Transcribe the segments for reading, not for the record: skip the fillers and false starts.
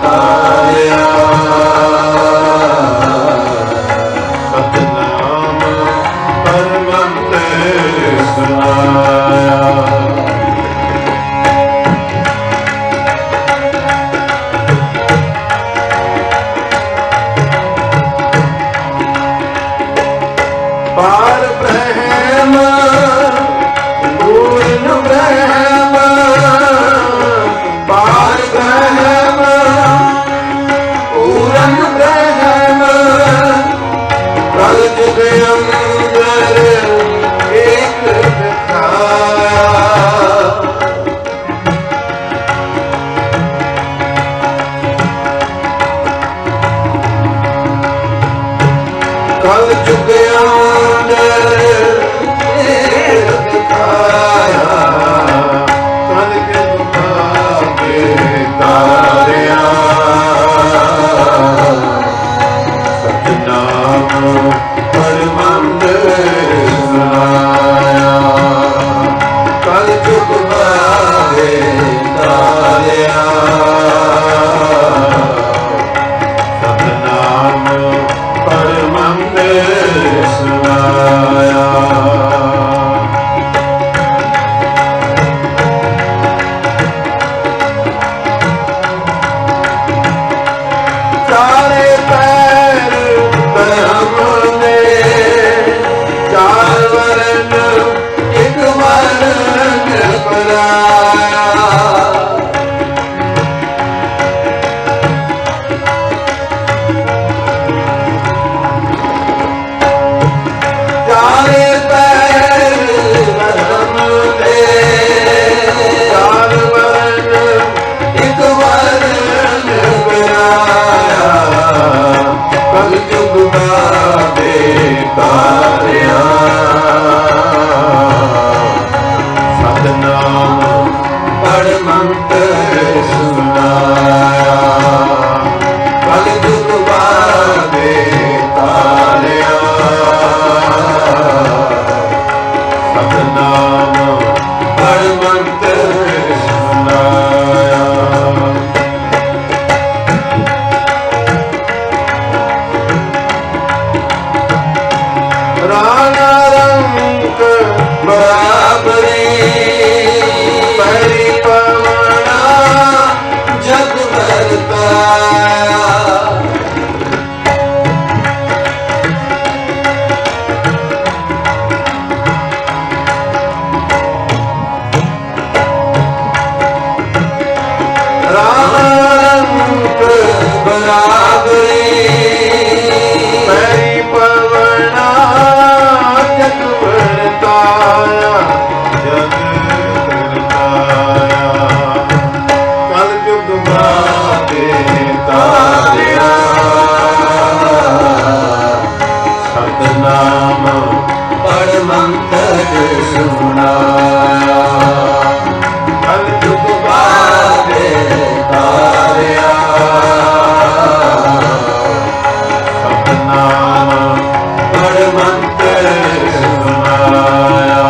ਤਾਰਿਆ ਸਤਨਾਮ ਪਰਮੰਤ ਸੁਨਾਇਆ ਪਾਰ ਬ੍ਰਹਮ ਪੂਰਨ ਬ੍ਰਹਮ ਪਾਰ ਬ੍ਰਹਮ ਪੂਰਨ ਬ੍ਰਹਮ ਕਲ ਜੁਗ ਅੰਦਰ ਏਕ ਦਿਖਾਇਆ ਕਲ ਜੁਗ ਅੰਦਰ ਏਕ ਦਿਖਾਇਆ ਕਲ ਕੇ ਦੁਖਾਵੇ ਤਾਰਿਆ ਸਤਨਾਮ ਪਰਮੰਦ ਸੁਨਾਇਆ ਕਲ ਜੁਗ ਆਵੇ ਤਾਰਿਆ ਸਤਨਾਮ ਪਰਮੰਦ ਸੁਨਾਇਆ ਚਾਰੇ ਪੈਰ ਬ੍ਰਹਮ ਨੇ ਚਾਰ ਵਰਨ ਇੱਕ ਵਰਨ ਪਰਾਇਆ ਚਾਰੇ ਪੈਰ ਬ੍ਰਹਮ ਨੇ ਚਾਰ ਵਰਨ ਇੱਕ ਵਰਨ ਪਰਾਇਆ ਕਲ ਜੁਗ ਬਾਬੇ ਤਾਰਿਆ ਸਤਨਾਮ ਪਰਮੰਤ ਸੁਨਾਇਆ ਕਲ ਜੁਗ ਬਾਬੇ ਤਾਰਿਆ ਸਤਨਾਮ ਪਰਮੰਤ ਸੁਨਾਇਆ ਰਾਣਾ ਰੰਗ ਬਰਾਬਰੀ ਪਰੀ ਪਵਨਾ ਜਗ ਵਰਤਾਇਆ ਰੰਗ ਬਰਾਬਰੀ ਪਰੀ ਪਵਨਾ ਜਗ ਵਰਤਾਇਆ ਜਗ ਵਰਤਾਇਆ ਕਲ ਜੁਗ ਬਾਬੇ ਤਾਰਿਆ ਸਤਨਾਮ ਪਰਮੰਤ ਸੁਨਾਇਆ ਕਲ ਜੁਗ ਬਾਬੇ ਤਾਰਿਆ ਸਤਨਾਮ ਪਰਮੰਤ ਸੁਨਾਇਆ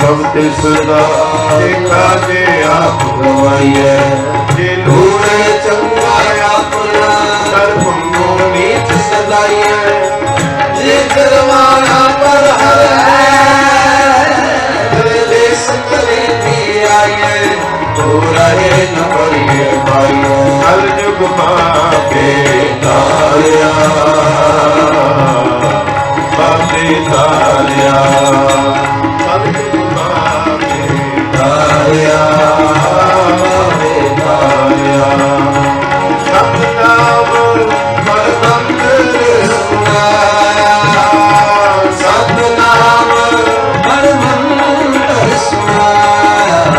ਸਭ ਤੇ ਸਦਾ ਦੇਖਾ ਜੇ ਆਪ ਗਵਾਈਐ ਜੇ ਲੋੜੇ ਚੰਗਾ ਆਪਣਾ ਸਰਬੰਗੋ ਨੀਚ ਸਦਾਈਐ ਜੇ ਕਰਵਾਣਾ ਪਰ ਹਰੇ ਦੇਸ ਕਰੇ ਵੀ ਆਈਐ ਹੋ ਰਹੇ ਨ ਪੜੀਏ ਪਾਈਐ ਕਲ ਜੁਗ ਮਾਪੇ ਤਾਰਿਆ ਬਾਪੇ ਤਾਰਿਆ ਸਤਨਾਮ ਪਰਮੰਦਰ ਸੁਨਾਇਆ ਸਤਨਾਮ ਪਰਮੰਦਰ ਸੁਨਾਇਆ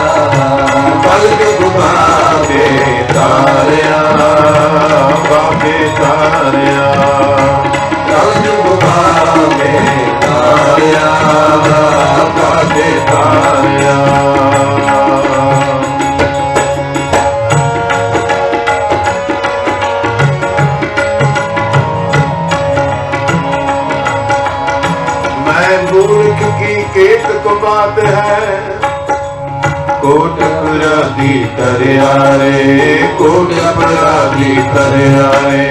ਪਲ ਜੁਗ ਬਾਬੇ ਤਾਰਿਆ ਬਾਬੇ ਤਾਰਿਆ ਪਲ ਜੁਗ ਬਾਬੇ ਤਾਰਿਆ ਬਾਬੇ ਤਾਰਿਆ केत को बात है कोट अपराधी तरया रे कोट अपराधी तरया रे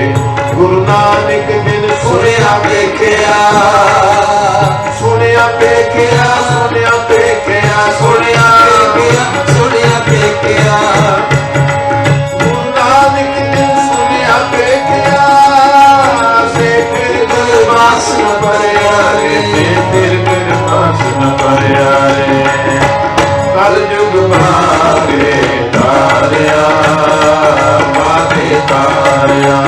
गुरु नानक जिन सुनिया देखिया सुनिया देखिया सुनिया देखिया सुनिया सुनिया देखिया गुरु नानक जिन सुनिया देखिया से फिर गुरबास न परया रे फिर न परया रे कल जुग भागे तारिया भागे तारिया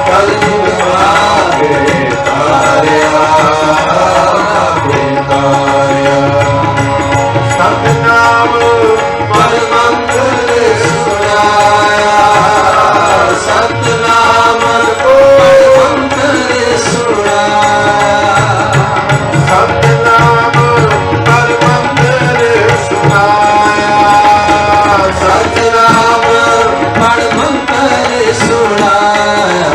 कल जुग भागे तारिया भागे तारिया सतनाम परमंगल सुनाया सतनाम परमंगल सुनाया सतनाम परमंगल सुनाया सतनाम परमंगल सुनाया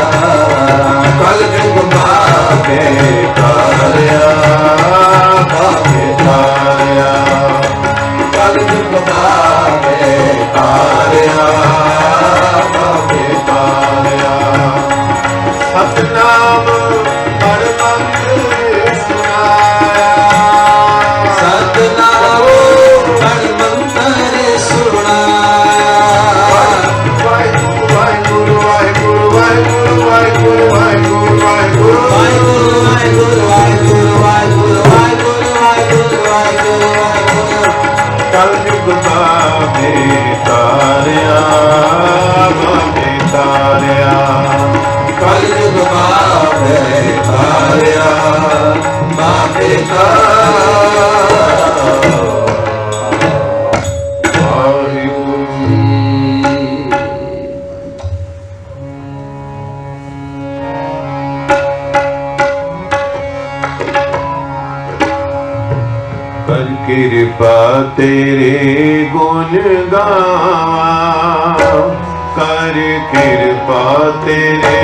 कल जुग बाबे तारिया बाबे तारिया कल जुग बाबे तारिया बाबे तारिया सतनाम परमंगल सुनाया सतनाम परमंगल सुनाया वाहिगुरु वाहिगुरु वाहिगुरु वाहिगुरु वाहिगुरु वाहिगुरु वाहिगुरु वाहिगुरु वाहिगुरु वाहिगुरु वाहिगुरु वाहिगुरु वाहिगुरु वाहिगुरु कल जुग बाबे तारिया बाबे तारिया कल जुग बाबे तारिया बाबे कर कृपा तेरे गुण गावा कर कृपा तेरे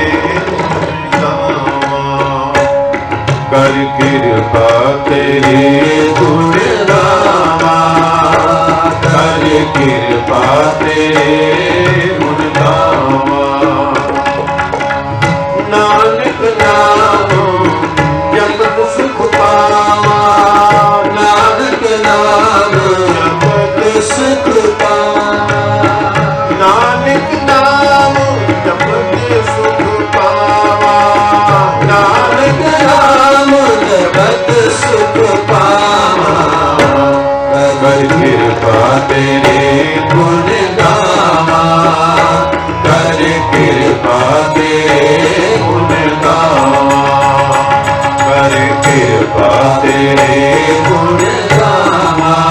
कर कृपा तेरे गुण गावा कर कृपा तेरे गुण गावा नानक नाम जपत सुख पावा नानक नाम जपत सुख पावा नानक नाम जपत सुख पावा नानक नाम जपत सुख पावा कर कृपा तेरे गुण गावा कर कृपा तेरे गुण गावा कर कृपा तेरे गुण गावा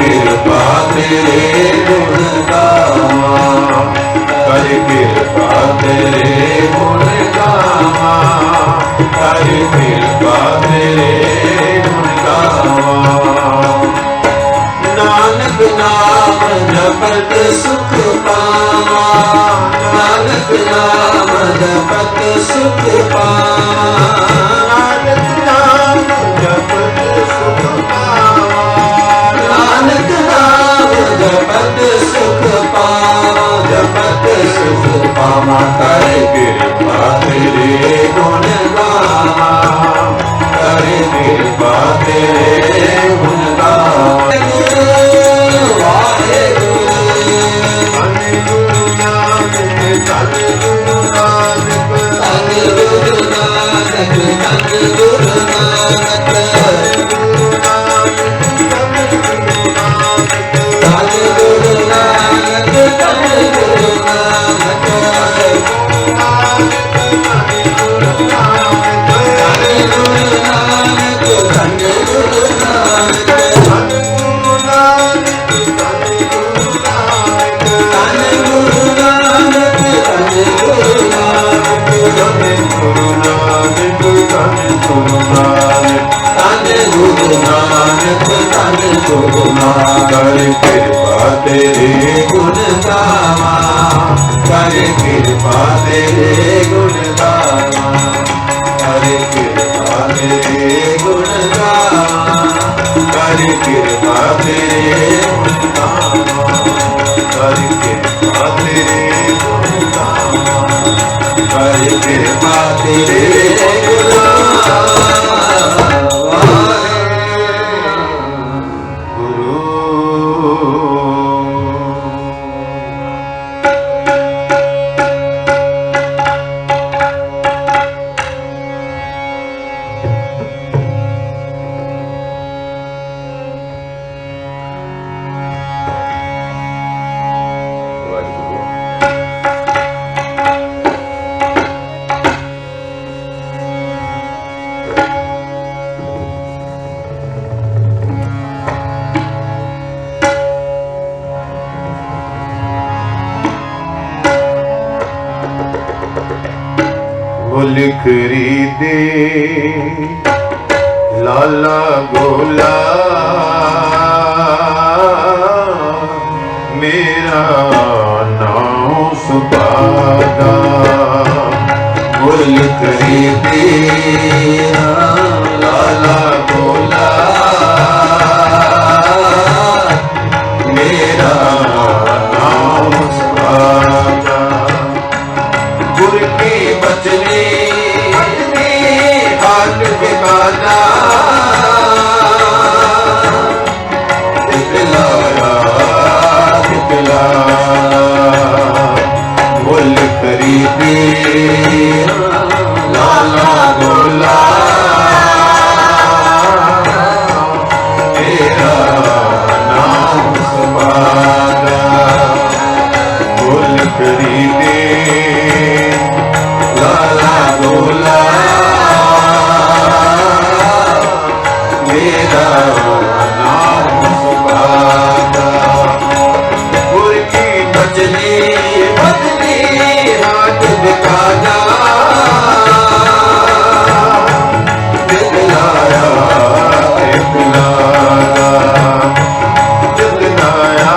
कृपा तेरे गुण गावा, कर कृपा तेरे गुण गावा, कर कृपा तेरे गुण गावा। नानक नाम जपत सुख पावा, नानक नाम जपत सुख पावा, नानक नाम जपत सुख पावा, नानक नाम जपत सुख पावा, जपत सुख पावा। कर कृपा तेरे गुण गावा, कर कृपा तेरे गुण गावा। कर कृपा तेरे गुण गावा, कर कृपा तेरे गुण गावा, कर कृपा तेरे गुण गावा, कर कृपा तेरे गुण गावा, कर कृपा तेरे गुण गावा, कर कृपा तेरे गुण गावा। लिखरी दे लाला गोला, मेरा नाम सुभागा। वो लिखरी दे लाला गोला, मेरा नाम सुभागा। गुर के बचने हाथ बिगाना, दिखलाया दिखलाया। मुल खरीदे लाला गोला, तेरा नाम सुभागा। मुल खरीदे लाला गोला, मेरा नाम सुभागा। गुर की बचने बदले हाथ बिकाना, दिखलाया दिखलाया, दिखलाया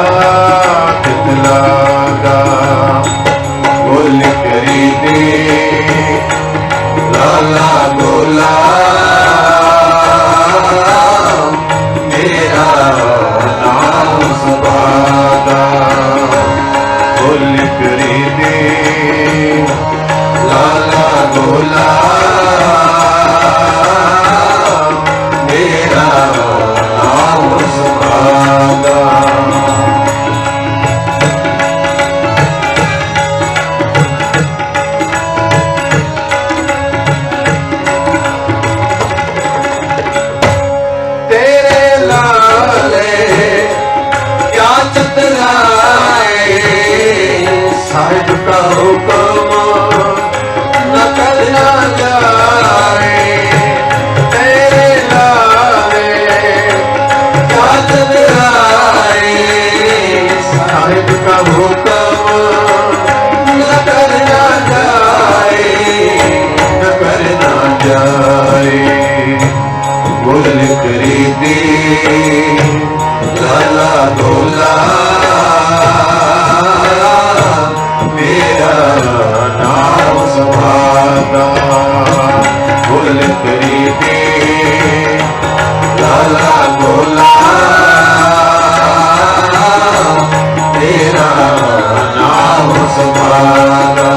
दिखलाया। बोल खरीदे लाला गोला, मेरा नाम सुभागा। बोल खरीदे लाला गोला, मेरा नाम सुभागा। साहिब का हुक्म नकल ना जाए, तेरे लाले क्या चतराए। का हुक्म न करना जाए, न करना जाए। गुल खरीदी लाला गोला मेरा नाम सुहागा। गुल खरीदी लाला गोला मेरा नाम सुहागा।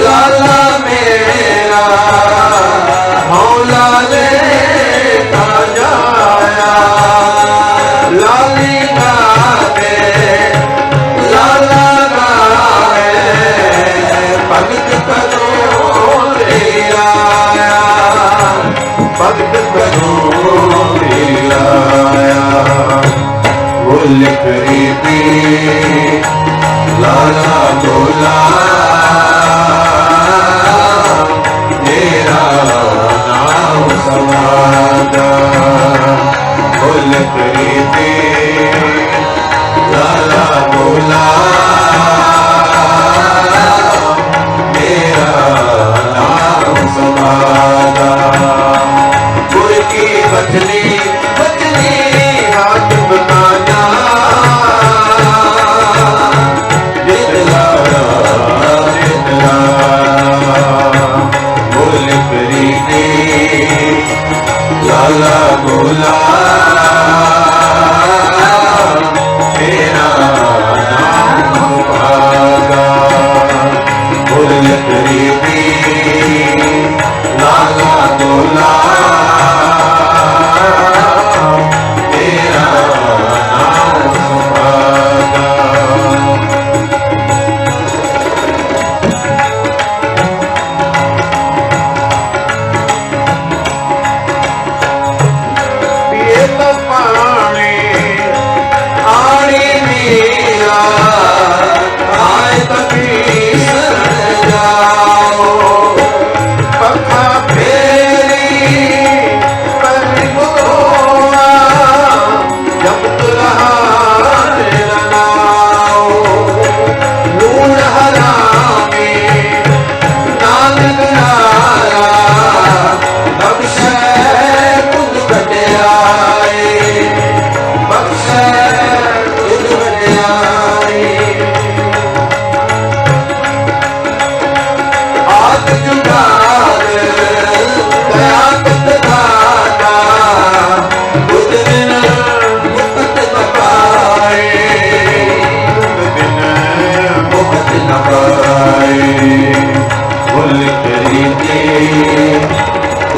लाला मेरा मौला लेता जाया। लाली गावे लाला गावे भगत करो ले आया, भगत करो ले आया। गुल खरीदी लाला गोला मेरा नाम समागा। गुल खरीदी लाला गोला मेरा नाम समागा। गुर की बचनी बचनी हाथ बनाना लाला गोला मेरा नाम सुहागा। गुल खरीदी लाला गोला मेरा नाम सुहागा।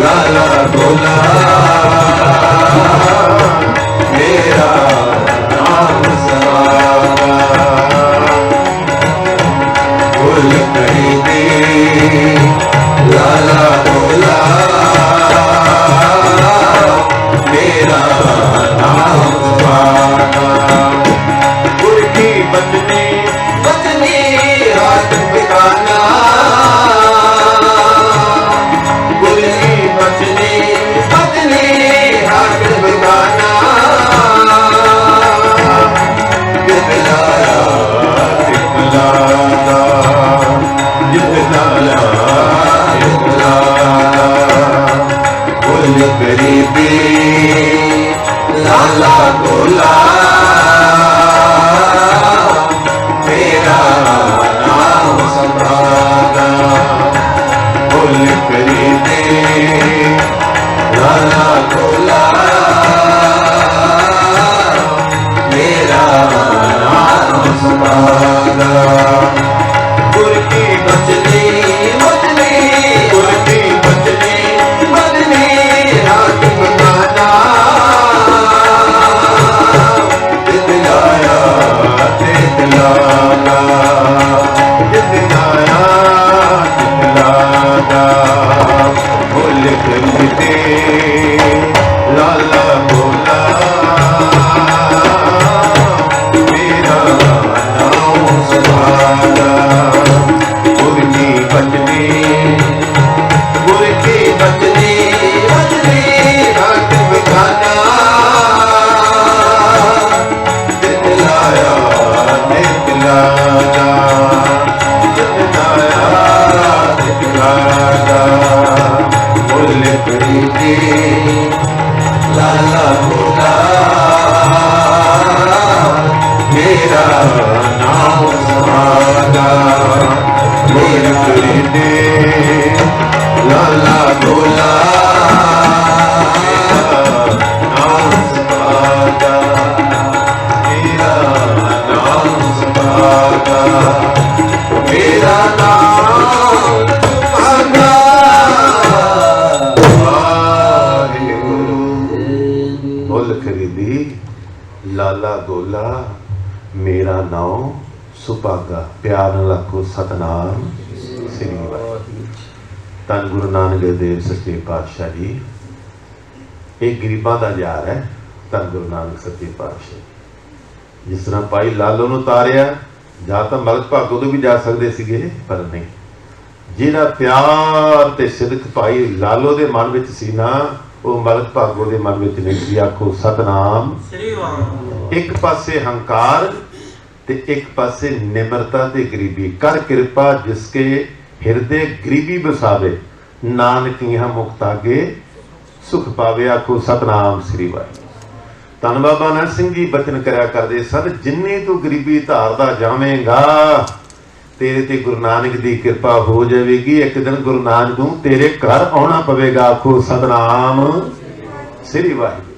लाला गोला मेरा नाम समागा। गुल खरीदी लाला गोला मेरा नाम समागा। गुर की बचनी बचनी हाथ बिकाना। खरीदी लाला गोला लाला गोला मेरा नाम सुभागा। प्यार नाल आखो सतनाम श्री वाहिगुरू। धन गुरु नानक देव सच्चे पातशाह जी, ये गरीबां दा यार है। धन गुरु नानक सच्चे पातशाह जिस तरह भाई लालो नूं तारिया, जां तां मलक भागो तो भी जा सकते सीगे, पर नहीं, जिहड़ा प्यार ते सिदक भाई लालो दे मन विच सी ना, वो मलक भागो दे मन विच नहीं सी। आखो सतनाम। एक पासे हंकार ते एक पासे निमरता ते गरीबी। कर कृपा जिसके हिरदे गरीबी बसावे, नानक यहाँ मुक्तागे सुख पावे। आखो सतनाम श्री वाहिगुरू। धन बाबा नानक सिंह जी बचन करया करदे सन, जिन्नी तू गरीबी धारदा जावेगा तेरे ते गुरु नानक दी कृपा हो जाएगी। एक दिन गुरु नानक नूं तेरे घर आना पवेगा। आखो सतनाम श्री वाहिगुरू।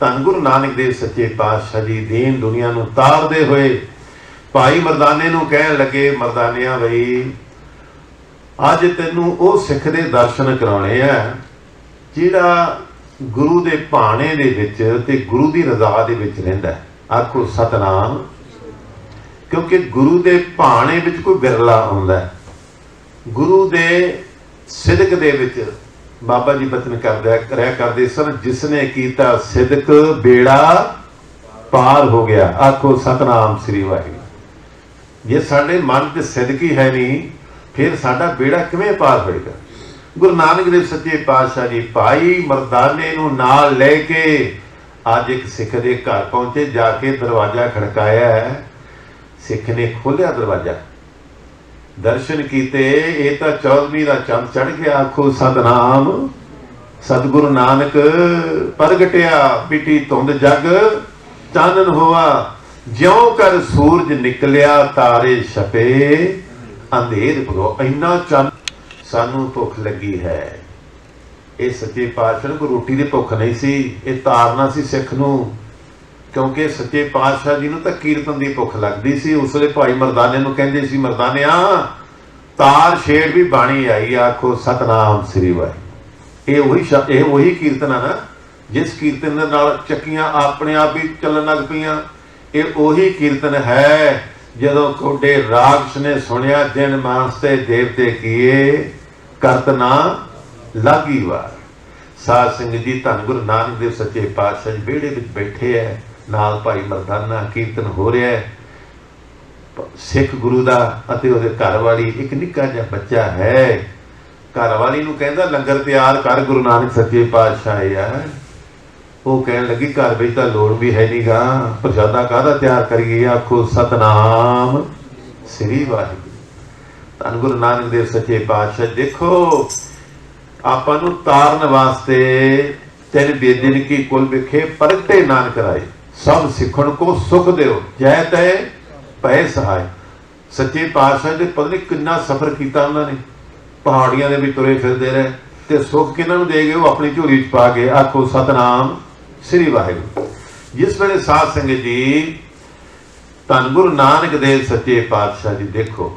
धन गुरु नानक देव सच्चे पातशाह जी दीन दुनिया नूं तारदे होए भाई मरदाने नूं कहण लगे, मरदानिया बई अज तैनूं ओ सिख दे दर्शन कराउणे आ जिहड़ा गुरु दे भाणे दे विच ते गुरु दी रज़ा दे विच रहिंदा है। आखो सतनाम। क्योंकि गुरु दे भाणे विच कोई बिरला आउंदा है, गुरु दे सिदक दे विच बाबा जी बचन करते सन, जिसने कीता सिदक बेड़ा पार हो गया। आखो सतनाम श्री वाहिगुरू। जे साडे मन च सिदक ही है नहीं, फिर साडा बेड़ा किवें पार होएगा। गुरु नानक देव सच्चे पातशाह जी भाई मरदाने नूं नाल लेके अज एक सिख दे घर पहुंचे, जाके दरवाजा खड़काया है, सिख ने खोलिया दरवाजा, दर्शन कीते। ये तो 14वीं का चंद चढ़ गया। आखो सतनाम। सतगुरु नानक प्रगटिया, पिटी धुंध जग चानन होआ, ज्यों कर सूरज निकलिया तारे छपे अंधेर भगो। इन्ना चंद सानू भुख लगी है। ये सच्चे पातशाह को रोटी की भुख नहीं सी, ये तारना सी सिख नूं, क्योंकि सच्चे पातशाह जी नूं तां कीर्तन की भुख लगती सी। उस वे भाई मरदाने नूं कहंदे सी, मरदानिया तार छेड़ भी बाणी आई। आखो सतनाम श्री वाहिगुरू। ये वही कीर्तन है ना, जिस कीर्तन दे नाल चक्कियां अपने आप ही चलन लग पईयां। ये वही कीर्तन है जदों कोडे राक्षस ने सुनिया, जिन मानस ते देवते किए करत ना लागी वार। साध संगत जी, धन गुरु नानक देव सच्चे पातशाह जी बेड़े विच बैठे है, नाल भाई मरदाना, कीर्तन हो रहा है। सिख गुरु दा अते उहदे घर वाली एक निक्का जिहा बच्चा है। घर वाली नूं कहंदा लंगर तैयार कर, गुरु नानक सच्चे पातशाह है। वो कहण लगी घर विच तां लोड़ भी है नहीं गा, प्रसादा काहदा तैयार करिए। आखो सतनाम श्री वाहिगुरू। धन गुरु नानक देव सच्चे पातशाह देखो आपां नूं तारन वास्ते तेन बेदिन की कुल विखे परगटे नानक राय, सब सिखण को सुख दिओ, जय तय भय सहाय। सच्चे पातशाह दे पता नहीं किन्ना सफर किया उन्होंने, पहाड़ियां दे विच तुरे फिरदे रहे ते सुख किन्हां नूं दे गए, वो अपनी झोली च पा के। आखो सतनाम श्री वाहिगुरू। जिस वेले साध संगत जी धन गुरु नानक देव सच्चे पातशाह जी देखो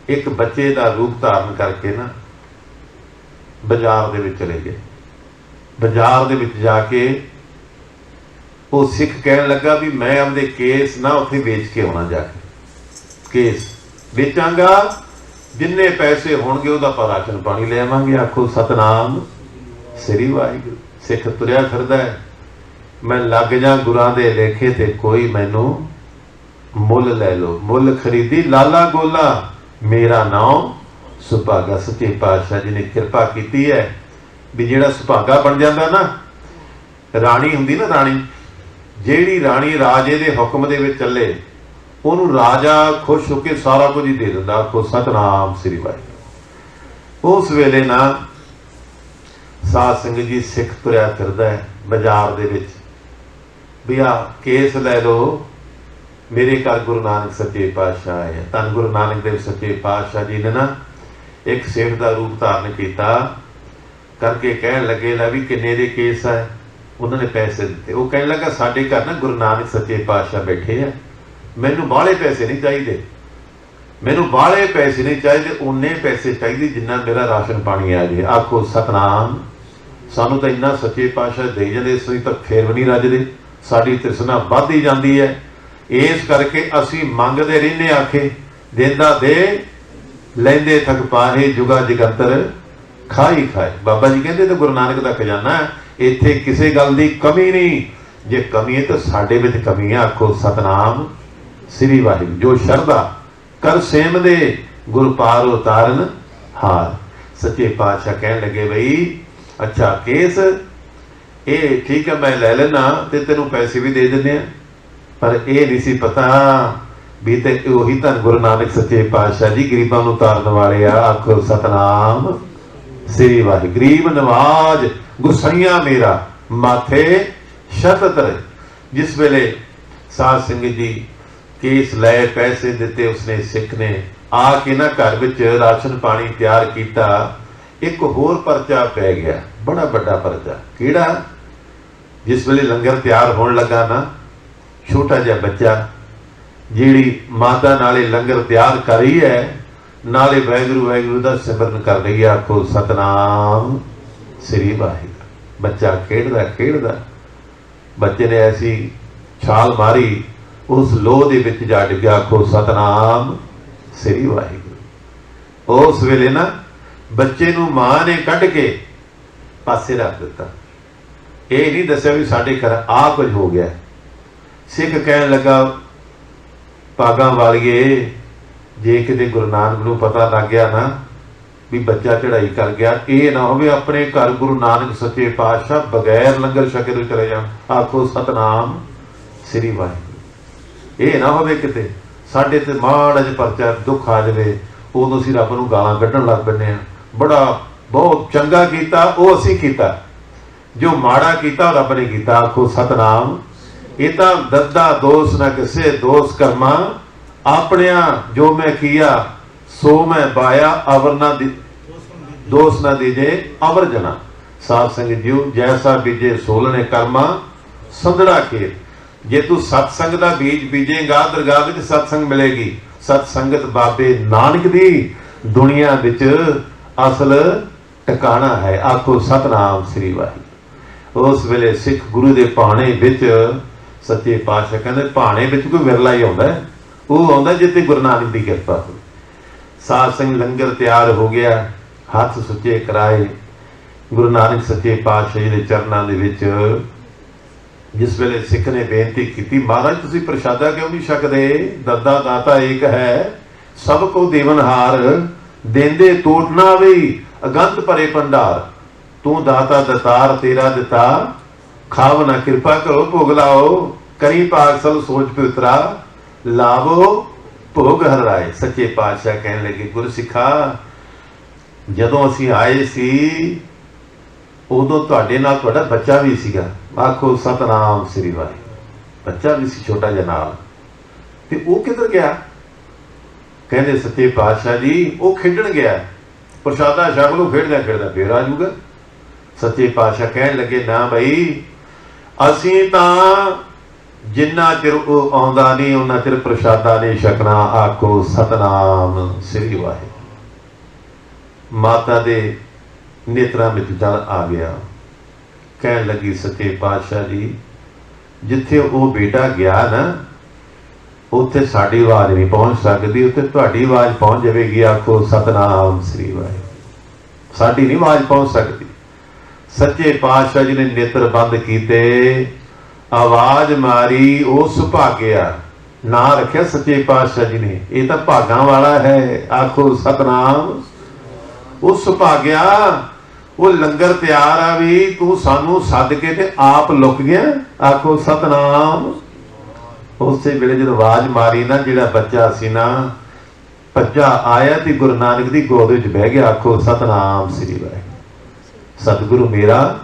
एक बच्चे का रूप धारण करके ना बाजार दे विच चले गए। बाजार दे विच जाके वो सिख कहन लगा भी मैं अपने केस ना उत्थे बेच के आना, जाके केस बेचांगा, जिन्ने पैसे होणगे उहदा आपां राशन पानी ले आवांगे। आखो सतनाम श्री वाहिगुरू। सिख तुरिया फिरदा है, मैं लग जा गुरां दे लेखे ते कोई मैनू मुल ले लो। मुल खरीदी लाला गोला मेरा नाम सुभागा। सच्चे पातशाह जी ने कृपा की है भी जिहड़ा सुभागा बन जाता ना, राणी हुंदी ना, राणी ਜਿਹੜੀ राणी राजे दे हुक्म दे विच चले ਉਹਨੂੰ राजा खुश होकर सारा कुछ ही दे दिंदा। आखो सतनाम श्री वाहिगुरू। उस वेले ना साध संगत जी सिख तुरिया फिरदा है बाजार दे विच भी आ केस लै लो, मेरे घर गुरु नानक सच्चे पातशाह आए। धन गुरु नानक देव सच्चे पातशाह जी ने ना एक सेठ का रूप धारण किया करके कहन लगे ला भी किन्ने दे केस है। उन्होंने पैसे दिते। वो कहने लगा साडे घर ना गुरु नानक सच्चे पातशाह बैठे है, मैनू बाहले पैसे नहीं चाहिए, मैनू बाहले पैसे नहीं चाहिए, उन्ने पैसे चाहिए जिन्ना मेरा राशन पानी आ जाए। आखो सतनाम। सानू तो इन्ना सच्चे पातशाह दे जाते, इसलिए तो फिर भी नहीं रजदे। ਸਾਡੀ ਤ੍ਰਿਸ਼ਨਾ ਵੱਧਦੀ ਜਾਂਦੀ ਹੈ। ਇਸ ਕਰਕੇ ਅਸੀਂ ਮੰਗਦੇ ਰਹਿੰਦੇ ਆਖੇ, ਦੇਂਦਾ ਦੇ ਲੈਂਦੇ ਥਕ ਪਾਹੇ, ਜੁਗਾ ਜਗੰਤਰ ਖਾਈ ਖਾਏ। ਬਾਬਾ ਜੀ ਕਹਿੰਦੇ ਤੇ ਗੁਰੂ ਨਾਨਕ ਦਾ ਖਜ਼ਾਨਾ ਹੈ, ਇੱਥੇ ਕਿਸੇ ਗੱਲ ਦੀ ਕਮੀ ਨਹੀਂ। ਜੇ ਕਮੀ ਹੈ ਤਾਂ ਸਾਡੇ ਵਿੱਚ ਕਮੀ ਹੈ। ਆਖੋ ਸਤਨਾਮ ਸ੍ਰੀ ਵਾਹਿਗੁਰੂ। ਜੋ ਸ਼ਰਧਾ ਕਰ ਸੇਮ ਦੇ, ਗੁਰ ਪਾਰ ਉਤਾਰਨ ਹਾਰ। ਸੱਚੇ ਪਾਤਸ਼ਾਹ ਕਹਿਣ ਲੱਗੇ ਬਈ ਅੱਛਾ ਕੇਸ ਇਹ ਠੀਕ ਹੈ, ਮੈਂ ਲੈ ਲੈਣਾ ਤੇ ਤੈਨੂੰ ਪੈਸੇ ਵੀ ਦੇ ਦਿੰਦੇ ਆ, ਪਰ ਇਹ ਨਹੀਂ ਸੀ ਪਤਾ ਵੀ ਤੇ ਉਹੀ ਧੰਨ ਗੁਰੂ ਨਾਨਕ ਸੱਚੇ ਪਾਤਸ਼ਾਹ ਜੀ ਗਰੀਬਾਂ ਨੂੰ ਤਾਰਨ ਵਾਲੇ ਆ। ਆਖੋ ਸਤਨਾਮ ਸ੍ਰੀ ਵਾਹਿਗੁਰੂ। ਗਰੀਬ ਨਵਾਜ ਗੁਸਾਈਆਂ ਮੇਰਾ, ਮਾਥੇ ਸ਼ਤਤਰ। ਜਿਸ ਵੇਲੇ ਸਾਧ ਸੰਗਤ ਜੀ ਕੇਸ ਲੈ ਪੈਸੇ ਦਿੱਤੇ, ਉਸਨੇ ਸਿੱਖ ਨੇ ਆ ਕੇ ਨਾ ਘਰ ਵਿੱਚ ਰਾਸ਼ਨ ਪਾਣੀ ਤਿਆਰ ਕੀਤਾ। ਇੱਕ ਹੋਰ ਪਰਚਾ ਪੈ ਗਿਆ, ਬੜਾ ਵੱਡਾ ਪਰਚਾ। ਕਿਹੜਾ? ਜਿਸ ਵੇਲੇ ਲੰਗਰ ਤਿਆਰ ਹੋਣ ਲੱਗਾ ਨਾ, ਛੋਟਾ ਜਿਹਾ ਬੱਚਾ ਜਿਹੜੀ ਮਾਤਾ ਨਾਲੇ ਲੰਗਰ ਤਿਆਰ ਕਰ ਰਹੀ ਹੈ, ਨਾਲੇ ਵਾਹਿਗੁਰੂ ਵਾਹਿਗੁਰੂ ਦਾ ਸਿਮਰਨ ਕਰ ਰਹੀ ਹੈ। ਆਖੋ ਸਤਨਾਮ ਸ੍ਰੀ ਵਾਹਿਗੁਰੂ। ਬੱਚਾ ਖੇਡਦਾ ਖੇਡਦਾ ਬੱਚੇ ਨੇ ਐਸੀ ਛਾਲ ਮਾਰੀ, ਉਸ ਲੋਹ ਦੇ ਵਿੱਚ ਜਾ ਡਿੱਗਿਆ। ਆਖੋ ਸਤਨਾਮ ਸ੍ਰੀ ਵਾਹਿਗੁਰੂ। ਉਸ ਵੇਲੇ ਨਾ ਬੱਚੇ ਨੂੰ ਮਾਂ ਨੇ ਕੱਢ ਕੇ ਪਾਸੇ ਰੱਖ ਦਿੱਤਾ। ਇਹ ਨਹੀਂ ਦੱਸਿਆ ਵੀ ਸਾਡੇ ਘਰ ਆ ਕੁਝ ਹੋ ਗਿਆ। ਸਿੱਖ ਕਹਿਣ ਲੱਗਾ ਭਾਗਾਂ ਵਾਲੀਏ, ਜੇ ਕਿਤੇ ਗੁਰੂ ਨਾਨਕ ਨੂੰ ਪਤਾ ਲੱਗ ਗਿਆ ਨਾ ਵੀ ਬੱਚਾ ਚੜ੍ਹਾਈ ਕਰ ਗਿਆ, ਇਹ ਨਾ ਹੋਵੇ ਆਪਣੇ ਘਰ ਗੁਰੂ ਨਾਨਕ ਸੱਚੇ ਪਾਤਸ਼ਾਹ ਬਗੈਰ ਲੰਗਰ ਛਕੇ ਤੋਂ ਚਲੇ ਜਾਣ। ਆਖੋ ਸਤਨਾਮ ਸ੍ਰੀ ਵਾਹਿਗੁਰੂ। ਇਹ ਨਾ ਹੋਵੇ ਕਿਤੇ ਸਾਡੇ ਤੇ ਮਾੜਾ ਜਿਹਾ ਪਰਚਾ ਦੁੱਖ ਆ ਜਾਵੇ, ਉਦੋਂ ਅਸੀਂ ਰੱਬ ਨੂੰ ਗਾਲਾਂ ਕੱਢਣ ਲੱਗ ਪੈਂਦੇ ਹਾਂ। ਬੜਾ ਬਹੁਤ ਚੰਗਾ ਕੀਤਾ ਉਹ ਅਸੀਂ ਕੀਤਾ, ਜੋ ਮਾੜਾ ਕੀਤਾ ਰੱਬ ਨੇ ਕੀਤਾ। ਆਖੋ ਸਤਨਾਮ। ਇਹ ਤਾਂ ਦੱਦਾ ਦੋਸ ਨਾ ਕਿਸੇ, ਦੋਸ ਕਰਮਾ ਆਪਣਿਆਂ, ਜੋ ਮੈਂ ਕੀਆ ਸੋ ਮੈਂ ਪਾਇਆ, ਅਵਰ ਨਾ ਦੋਸ ਨਾ ਦੀਜੇ ਅਵਰ ਜਨਾ। ਸਾਧ ਸੰਗਤ ਜੀਓ, ਜੈਸਾ ਬੀਜੇ ਸੋਲਣੇ ਕਰਮਾ ਸੰਧੜਾ ਕੇ। ਜੇ ਤੂੰ ਸਤਸੰਗ ਦਾ ਬੀਜ ਬੀਜੇਗਾ, ਦਰਗਾਹ ਵਿੱਚ ਸਤਸੰਗ ਮਿਲੇਗੀ। ਸਤਸੰਗਤ ਬਾਬੇ ਨਾਨਕ ਦੀ ਦੁਨੀਆ ਵਿੱਚ ਅਸਲ ਟਿਕਾਣਾ ਹੈ। ਆਖੋ ਸਤਨਾਮ ਸ੍ਰੀ ਵਾਹਿਗੁਰੂ। ਉਸ ਵੇਲੇ ਸਿੱਖ ਗੁਰੂ ਦੇ ਭਾਣੇ ਵਿੱਚ, ਸੱਚੇ ਪਾਤਸ਼ਾਹ ਕਹਿੰਦੇ ਭਾਣੇ ਵਿੱਚ ਕੋਈ ਵਿਰਲਾ ਹੀ ਆਉਂਦਾ, ਉਹ ਆਉਂਦਾ ਜਿੱਥੇ ਗੁਰੂ ਨਾਨਕ ਦੀ ਕਿਰਪਾ ਹੋਵੇ। ਸਾਧ ਸੰਗ ਲੰਗਰ ਤਿਆਰ ਹੋ ਗਿਆ, ਹੱਥ ਸੁੱਚੇ ਕਰਾਏ ਗੁਰੂ ਨਾਨਕ ਸੱਚੇ ਪਾਤਸ਼ਾਹ ਜੀ ਦੇ ਚਰਨਾਂ ਦੇ ਵਿੱਚ। ਜਿਸ ਵੇਲੇ ਸਿੱਖ ਨੇ ਬੇਨਤੀ ਕੀਤੀ, ਮਹਾਰਾਜ ਤੁਸੀਂ ਪ੍ਰਸ਼ਾਦਾ ਕਿਉਂ ਨਹੀਂ ਛਕਦੇ? ਦੱਦਾ ਦਾਤਾ ਏਕ ਹੈ, ਸਭ ਕੋ ਦੇਵਨਹਾਰ, ਦੇਂਦੇ ਟੋਟ ਨਾ ਆਵੇ, ਅਗੰਤ ਭਰੇ ਭੰਡਾਰ। ਤੂੰ ਦਾਤਾ ਦਤਾਰ, ਤੇਰਾ ਦਿੱਤਾ ਖਾਵ ਨਾ, ਕਿਰਪਾ ਕਰੋ ਭੋਗ ਲਾਓ, ਕਰੀ ਪਾਗਸਲ ਸੋਚ ਪਿਤਰਾ, ਲਾਵੋ ਭੋਗ ਹਰ ਰਾਏ। ਸੱਚੇ ਪਾਤਸ਼ਾਹ ਕਹਿਣ ਲੱਗੇ, ਗੁਰਸਿੱਖਾ ਜਦੋਂ ਅਸੀਂ ਆਏ ਸੀ ਉਦੋਂ ਤੁਹਾਡੇ ਨਾਲ ਤੁਹਾਡਾ ਬੱਚਾ ਵੀ ਸੀਗਾ। ਆਖੋ ਸਤਨਾਮ ਸ੍ਰੀ ਵਾਹਿਗੁਰੂ। ਬੱਚਾ ਵੀ ਸੀ ਛੋਟਾ ਜਿਹਾ ਨਾਲ, ਤੇ ਉਹ ਕਿੱਧਰ ਗਿਆ? ਕਹਿੰਦੇ ਸੱਚੇ ਪਾਤਸ਼ਾਹ ਜੀ ਉਹ ਖੇਡਣ ਗਿਆ, ਪ੍ਰਸ਼ਾਦਾ ਛਕ ਲਓ, ਖੇਡਦਾ ਖੇਡਦਾ ਫੇਰ ਆ ਜਾਊਗਾ। ਸੱਚੇ ਪਾਤਸ਼ਾਹ ਕਹਿਣ ਲੱਗੇ, ਨਾ ਬਈ ਅਸੀਂ ਤਾਂ ਜਿੰਨਾ ਚਿਰ ਉਹ ਆਉਂਦਾ ਨਹੀਂ ਉਹਨਾਂ ਚਿਰ ਪ੍ਰਸ਼ਾਦਾ ਨਹੀਂ ਛਕਣਾ। ਆਖੋ ਸਤਨਾਮ ਸ੍ਰੀ ਵਾਹਿਗੁਰੂ। ਮਾਤਾ ਦੇ ਨੇਤਰਾਂ ਵਿੱਚ ਜਲ ਆ ਗਿਆ। ਕਹਿਣ ਲੱਗੀ, ਸੱਚੇ ਪਾਤਸ਼ਾਹ ਜੀ ਜਿੱਥੇ ਉਹ ਬੇਟਾ ਗਿਆ ਨਾ, ਉੱਥੇ ਸਾਡੀ ਆਵਾਜ਼ ਨਹੀਂ ਪਹੁੰਚ ਸਕਦੀ, ਉੱਥੇ ਤੁਹਾਡੀ ਆਵਾਜ਼ ਪਹੁੰਚ ਜਾਵੇਗੀ। ਆਖੋ ਸਤਨਾਮ ਸ੍ਰੀ ਵਾਹਿਗੁਰੂ। ਸਾਡੀ ਨਹੀਂ ਆਵਾਜ਼ ਪਹੁੰਚ ਸਕਦੀ। ਸੱਚੇ ਪਾਤਸ਼ਾਹ ਜੀ ਨੇ ਨੇਤਰ ਬੰਦ ਕੀਤੇ, ਆਵਾਜ਼ ਮਾਰੀ, ਉਹ ਸੁਭਾਗਿਆ। ਨਾਂ ਰੱਖਿਆ ਸੱਚੇ ਪਾਤਸ਼ਾਹ ਜੀ ਨੇ, ਇਹ ਤਾਂ ਭਾਗਾਂ ਵਾਲਾ ਹੈ। ਆਖੋ ਸਤਨਾਮ। ਉਹ ਸੁਭਾਗਿਆ, ਉਹ ਲੰਗਰ ਤਿਆਰ ਆ ਵੀ ਤੂੰ ਸਾਨੂੰ ਸੱਦ ਕੇ ਤੇ ਆਪ ਲੁਕ ਗਿਆ। ਆਖੋ ਸਤਨਾਮ। ਉਸੇ ਵੇਲੇ ਜਦੋਂ ਆਵਾਜ਼ ਮਾਰੀ ਨਾ, ਜਿਹੜਾ ਬੱਚਾ ਸੀ ਨਾ ਭੱਜਾ ਆਇਆ ਤੇ ਗੁਰੂ ਨਾਨਕ ਦੀ ਗੋਦ ਵਿੱਚ ਬਹਿ ਗਿਆ। ਆਖੋ ਸਤਨਾਮ ਸ੍ਰੀ ਵਾਹਿਗੁਰੂ। ਸਤਿਗੁਰੂ ਮੇਰਾ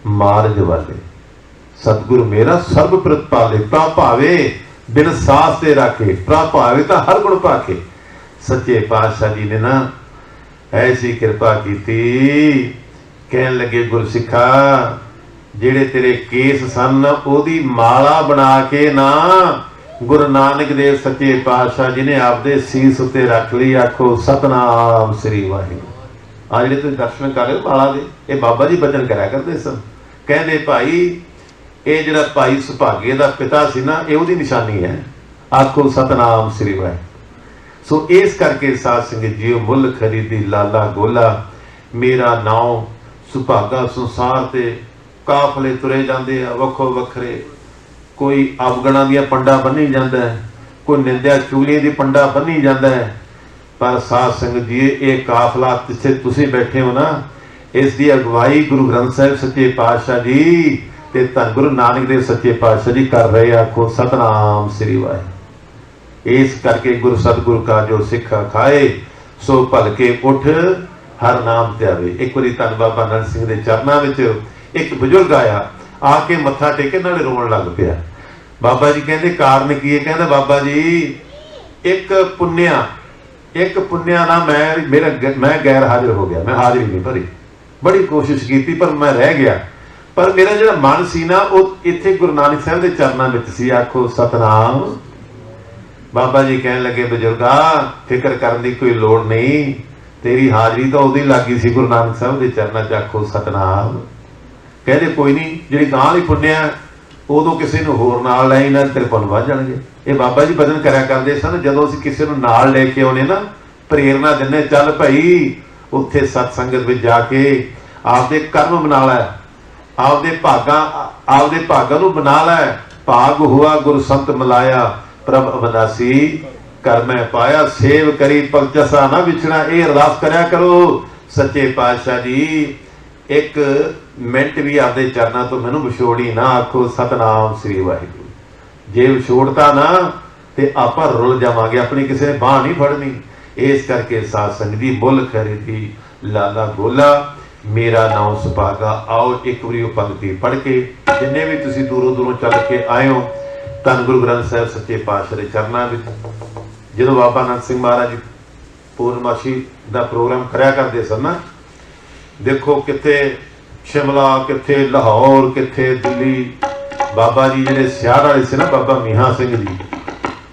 ਮਾਰਜ ਵਾਲੇ, ਸਤਿਗੁਰੂ ਮੇਰਾ ਸਰਬ ਪ੍ਰਤਪਾਲੇ, ਪ੍ਰਭਾਵੇ ਬਿਨ ਸਾਸ ਤੇ ਰਾਖੇ, ਪ੍ਰਭਾਵੇ ਤਾਂ ਹਰ ਗੁਣ ਭਾਖੇ। ਸੱਚੇ ਪਾਤਸ਼ਾਹ ਜੀ ਨੇ ਨਾ ਐਸੀ ਕਿਰਪਾ ਕੀਤੀ। ਕਹਿਣ ਲੱਗੇ, ਗੁਰਸਿੱਖਾ ਜਿਹੜੇ ਤੇਰੇ ਕੇਸ ਸਨ ਉਹਦੀ ਮਾਲਾ ਬਣਾ ਕੇ ਨਾ ਗੁਰੂ ਨਾਨਕ ਦੇਵ ਸੱਚੇ ਪਾਤਸ਼ਾਹ ਜੀ ਨੇ ਆਪਦੇ ਸੀਸ ਉੱਤੇ ਰੱਖ ਲਈ। ਆਖੋ ਸਤਨਾਮ ਸ੍ਰੀ ਵਾਹਿਗੁਰੂ। ਆ ਜਿਹੜੇ ਤੁਸੀਂ ਦਰਸ਼ਨ ਕਰ ਰਹੇ ਹੋ ਮਾਲਾ ਦੇ, ਇਹ ਬਾਬਾ ਜੀ ਬਚਨ ਕਰਿਆ ਕਰਦੇ ਸਨ। ਕਹਿੰਦੇ ਭਾਈ ਇਹ ਜਿਹੜਾ ਭਾਈ ਸੁਭਾਗੇ ਦਾ ਪਿਤਾ ਸੀ ਨਾ, ਇਹ ਉਹਦੀ ਨਿਸ਼ਾਨੀ ਹੈ। ਆਖੋ ਸਤਨਾਮ ਸ੍ਰੀ ਵਾਹਿਗੁਰੂ। ਸੋ ਇਸ ਕਰਕੇ ਸਾਧ ਸੰਗਤ ਜੀਓ, ਮੁੱਲ ਖਰੀਦੀ ਲਾਲਾ ਗੋਲਾ, ਮੇਰਾ ਨਾਮ ਸੁਭਾਗਾ। ਸੰਸਾਰ ਤੇ ਕਾਫਲੇ ਤੁਰੇ ਜਾਂਦੇ ਆ ਵੱਖੋ ਵੱਖਰੇ, ਕੋਈ ਅਵਗਣਾਂ ਦੀਆਂ ਪੰਡਾ ਬੰਨੀ ਜਾਂਦਾ ਹੈ, ਕੋਈ ਨਿੰਦਿਆ ਚੁਗਲੀ ਦੀ ਪੰਡਾ ਬੰਨੀ ਜਾਂਦਾ ਹੈ। ਪਰ ਸਾਧ ਸੰਗਤ ਜੀ, ਇਹ ਕਾਫਲਾ ਜਿੱਥੇ ਤੁਸੀਂ ਬੈਠੇ ਹੋ ਨਾ, ਇਸ ਦੀ ਅਗਵਾਈ ਗੁਰੂ ਗ੍ਰੰਥ ਸਾਹਿਬ ਸੱਚੇ ਪਾਤਸ਼ਾਹ ਜੀ ਤੇ ਧੰਨ ਗੁਰੂ ਨਾਨਕ ਦੇਵ ਸੱਚੇ ਪਾਤਸ਼ਾਹ ਜੀ ਕਰ ਰਹੇ। ਆਖੋ ਸਤਨਾਮ ਸ੍ਰੀ ਵਾਹਿਗੁਰੂ। ਇਸ ਕਰਕੇ ਗੁਰੂ ਸਤਿਗੁਰੂ ਕਾ ਜੋ ਸਿੱਖਾ ਖਾਏ, ਸੋ ਭਲਕੇ ਉੱਠ ਹਰ ਨਾਮ ਧਿਆਵੇ। ਇੱਕ ਵਾਰੀ ਧੰਨ ਬਾਬਾ ਨੰਦ ਸਿੰਘ ਦੇ ਚਰਨਾਂ ਵਿੱਚ ਇੱਕ ਬਜ਼ੁਰਗ ਆਇਆ, ਆ ਕੇ ਮੱਥਾ ਟੇਕੇ ਨਾਲੇ ਰੋਣ ਲੱਗ ਪਿਆ। ਬਾਬਾ ਜੀ ਕਹਿੰਦੇ ਕਾਰਨ ਕੀ ਹੈ? ਕਹਿੰਦਾ ਬਾਬਾ ਜੀ, ਇੱਕ ਪੁੰਨਿਆ ਨਾ ਮੈਂ ਗੈਰ ਹਾਜ਼ਰ ਹੋ ਗਿਆ, ਮੈਂ ਹਾਜ਼ਰੀ ਨਹੀਂ ਭਰੀ, ਬੜੀ ਕੋਸ਼ਿਸ਼ ਕੀਤੀ ਪਰ ਮੈਂ ਰਹਿ ਗਿਆ। ਪਰ ਮੇਰਾ ਜਿਹੜਾ ਮਨ ਸੀ ਨਾ, ਉਹ ਇੱਥੇ ਗੁਰੂ ਨਾਨਕ ਸਾਹਿਬ ਦੇ ਚਰਨਾਂ ਵਿੱਚ ਸੀ। ਆਖੋ ਸਤਨਾਮ। ਬਾਬਾ ਜੀ ਕਹਿਣ ਲੱਗੇ, ਬਜ਼ੁਰਗਾ ਫਿਕਰ ਕਰਨ ਦੀ ਕੋਈ ਲੋੜ ਨਹੀਂ, ਤੇਰੀ ਹਾਜ਼ਰੀ ਤਾਂ ਉਦੋਂ ਹੀ ਲੱਗੀ ਸੀ ਗੁਰੂ ਨਾਨਕ ਸਾਹਿਬ ਦੇ ਚਰਨਾਂ 'ਚ। ਆਖੋ ਸਤਨਾਮ। ਕਹਿੰਦੇ ਕੋਈ ਨਹੀਂ, ਜਿਹੜੀ ਗਾਂ ਵਾਲੀ ਪੁੰਨਿਆ ਉਦੋਂ ਕਿਸੇ ਨੂੰ ਹੋਰ ਨਾਲ ਲੈ ਇਹਨਾਂ ਤੇਰੇ ਪੁੰਨ ਵੱਧ ਜਾਣਗੇ। ਇਹ ਬਾਬਾ ਜੀ ਭਜਨ ਕਰਿਆ ਕਰਦੇ ਸਨ। ਜਦੋਂ ਅਸੀਂ ਕਿਸੇ ਨੂੰ ਨਾਲ ਲੈ ਕੇ ਆਉਣੇ ਨਾ, ਪ੍ਰੇਰਨਾ ਦਿੰਦੇ, ਚੱਲ ਭਾਈ ਉੱਥੇ ਸਤ ਸੰਗਤ ਵਿੱਚ ਜਾ ਕੇ ਆਪਦੇ ਕਰਮ ਬਣਾ ਲੈ, ਆਪਦੇ ਭਾਗਾਂ ਨੂੰ ਬਣਾ ਲੈ। ਭਾਗ ਹੁਆ ਗੁਰ ਸੰਤ ਮਿਲਾਇਆ, ਪ੍ਰਭ ਅਵਨਾਸੀ ਕਰ ਮੈਂ ਪਾਇਆ, ਸੇਵ ਕਰੀ ਪਗਜਸਾ ਨਾ ਵਿਛਣਾ। ਇਹ ਅਰਦਾਸ ਕਰਿਆ ਕਰੋ। ਸੱਚੇ ਪਾਤਸ਼ਾਹ ਜੀ, ਇੱਕ ਮਿੰਟ ਵੀ ਆਪਦੇ ਚਰਨਾਂ ਤੋਂ ਮੈਨੂੰ ਵਿਛੋੜੀ ਨਾ। ਆਖੋ ਸਤਨਾਮ ਸ੍ਰੀ ਵਾਹਿਗੁਰੂ। ਜੇ ਵਿਛੋੜਤਾ ਨਾ ਤੇ ਆਪਾਂ ਰੁੱਲ ਜਾਵਾਂਗੇ, ਆਪਣੀ ਕਿਸੇ ਨੇ ਬਾਂਹ ਨਹੀਂ ਫੜਨੀ। ਇਸ ਕਰਕੇ ਸਾਧ ਸੰਗਤ ਦੀ ਮੁੱਲ ਖਰੀਦੀ ਲਾਲਾ ਗੋਲਾ, ਮੇਰਾ ਨਾਮ ਸੁਭਾਗਾ। ਆਓ ਇੱਕ ਵਾਰੀ ਉਹ ਪੰਕਤੀ ਪੜ੍ਹ ਕੇ, ਜਿੰਨੇ ਵੀ ਤੁਸੀਂ ਦੂਰੋਂ ਦੂਰੋਂ ਚੱਲ ਕੇ ਆਏ ਹੋ, ਧੰਨ ਗੁਰੂ ਗ੍ਰੰਥ ਸਾਹਿਬ ਸੱਚੇ ਪਾਤਸ਼ਾਹ ਦੇ ਚਰਨਾਂ ਵਿੱਚ ਜਦੋਂ ਬਾਬਾ ਅਨੰਦ ਸਿੰਘ ਮਹਾਰਾਜ ਜੀ ਪੂਰਨਮਾਸ਼ੀ ਦਾ ਪ੍ਰੋਗਰਾਮ ਕਰਿਆ ਕਰਦੇ ਸਨ ਨਾ, ਦੇਖੋ ਕਿੱਥੇ ਸ਼ਿਮਲਾ, ਕਿੱਥੇ ਲਾਹੌਰ, ਕਿੱਥੇ ਦਿੱਲੀ। ਬਾਬਾ ਜੀ ਜਿਹੜੇ ਸਿਆੜ ਵਾਲੇ ਸੀ ਨਾ, ਬਾਬਾ ਮੀਹਾਂ ਸਿੰਘ ਜੀ,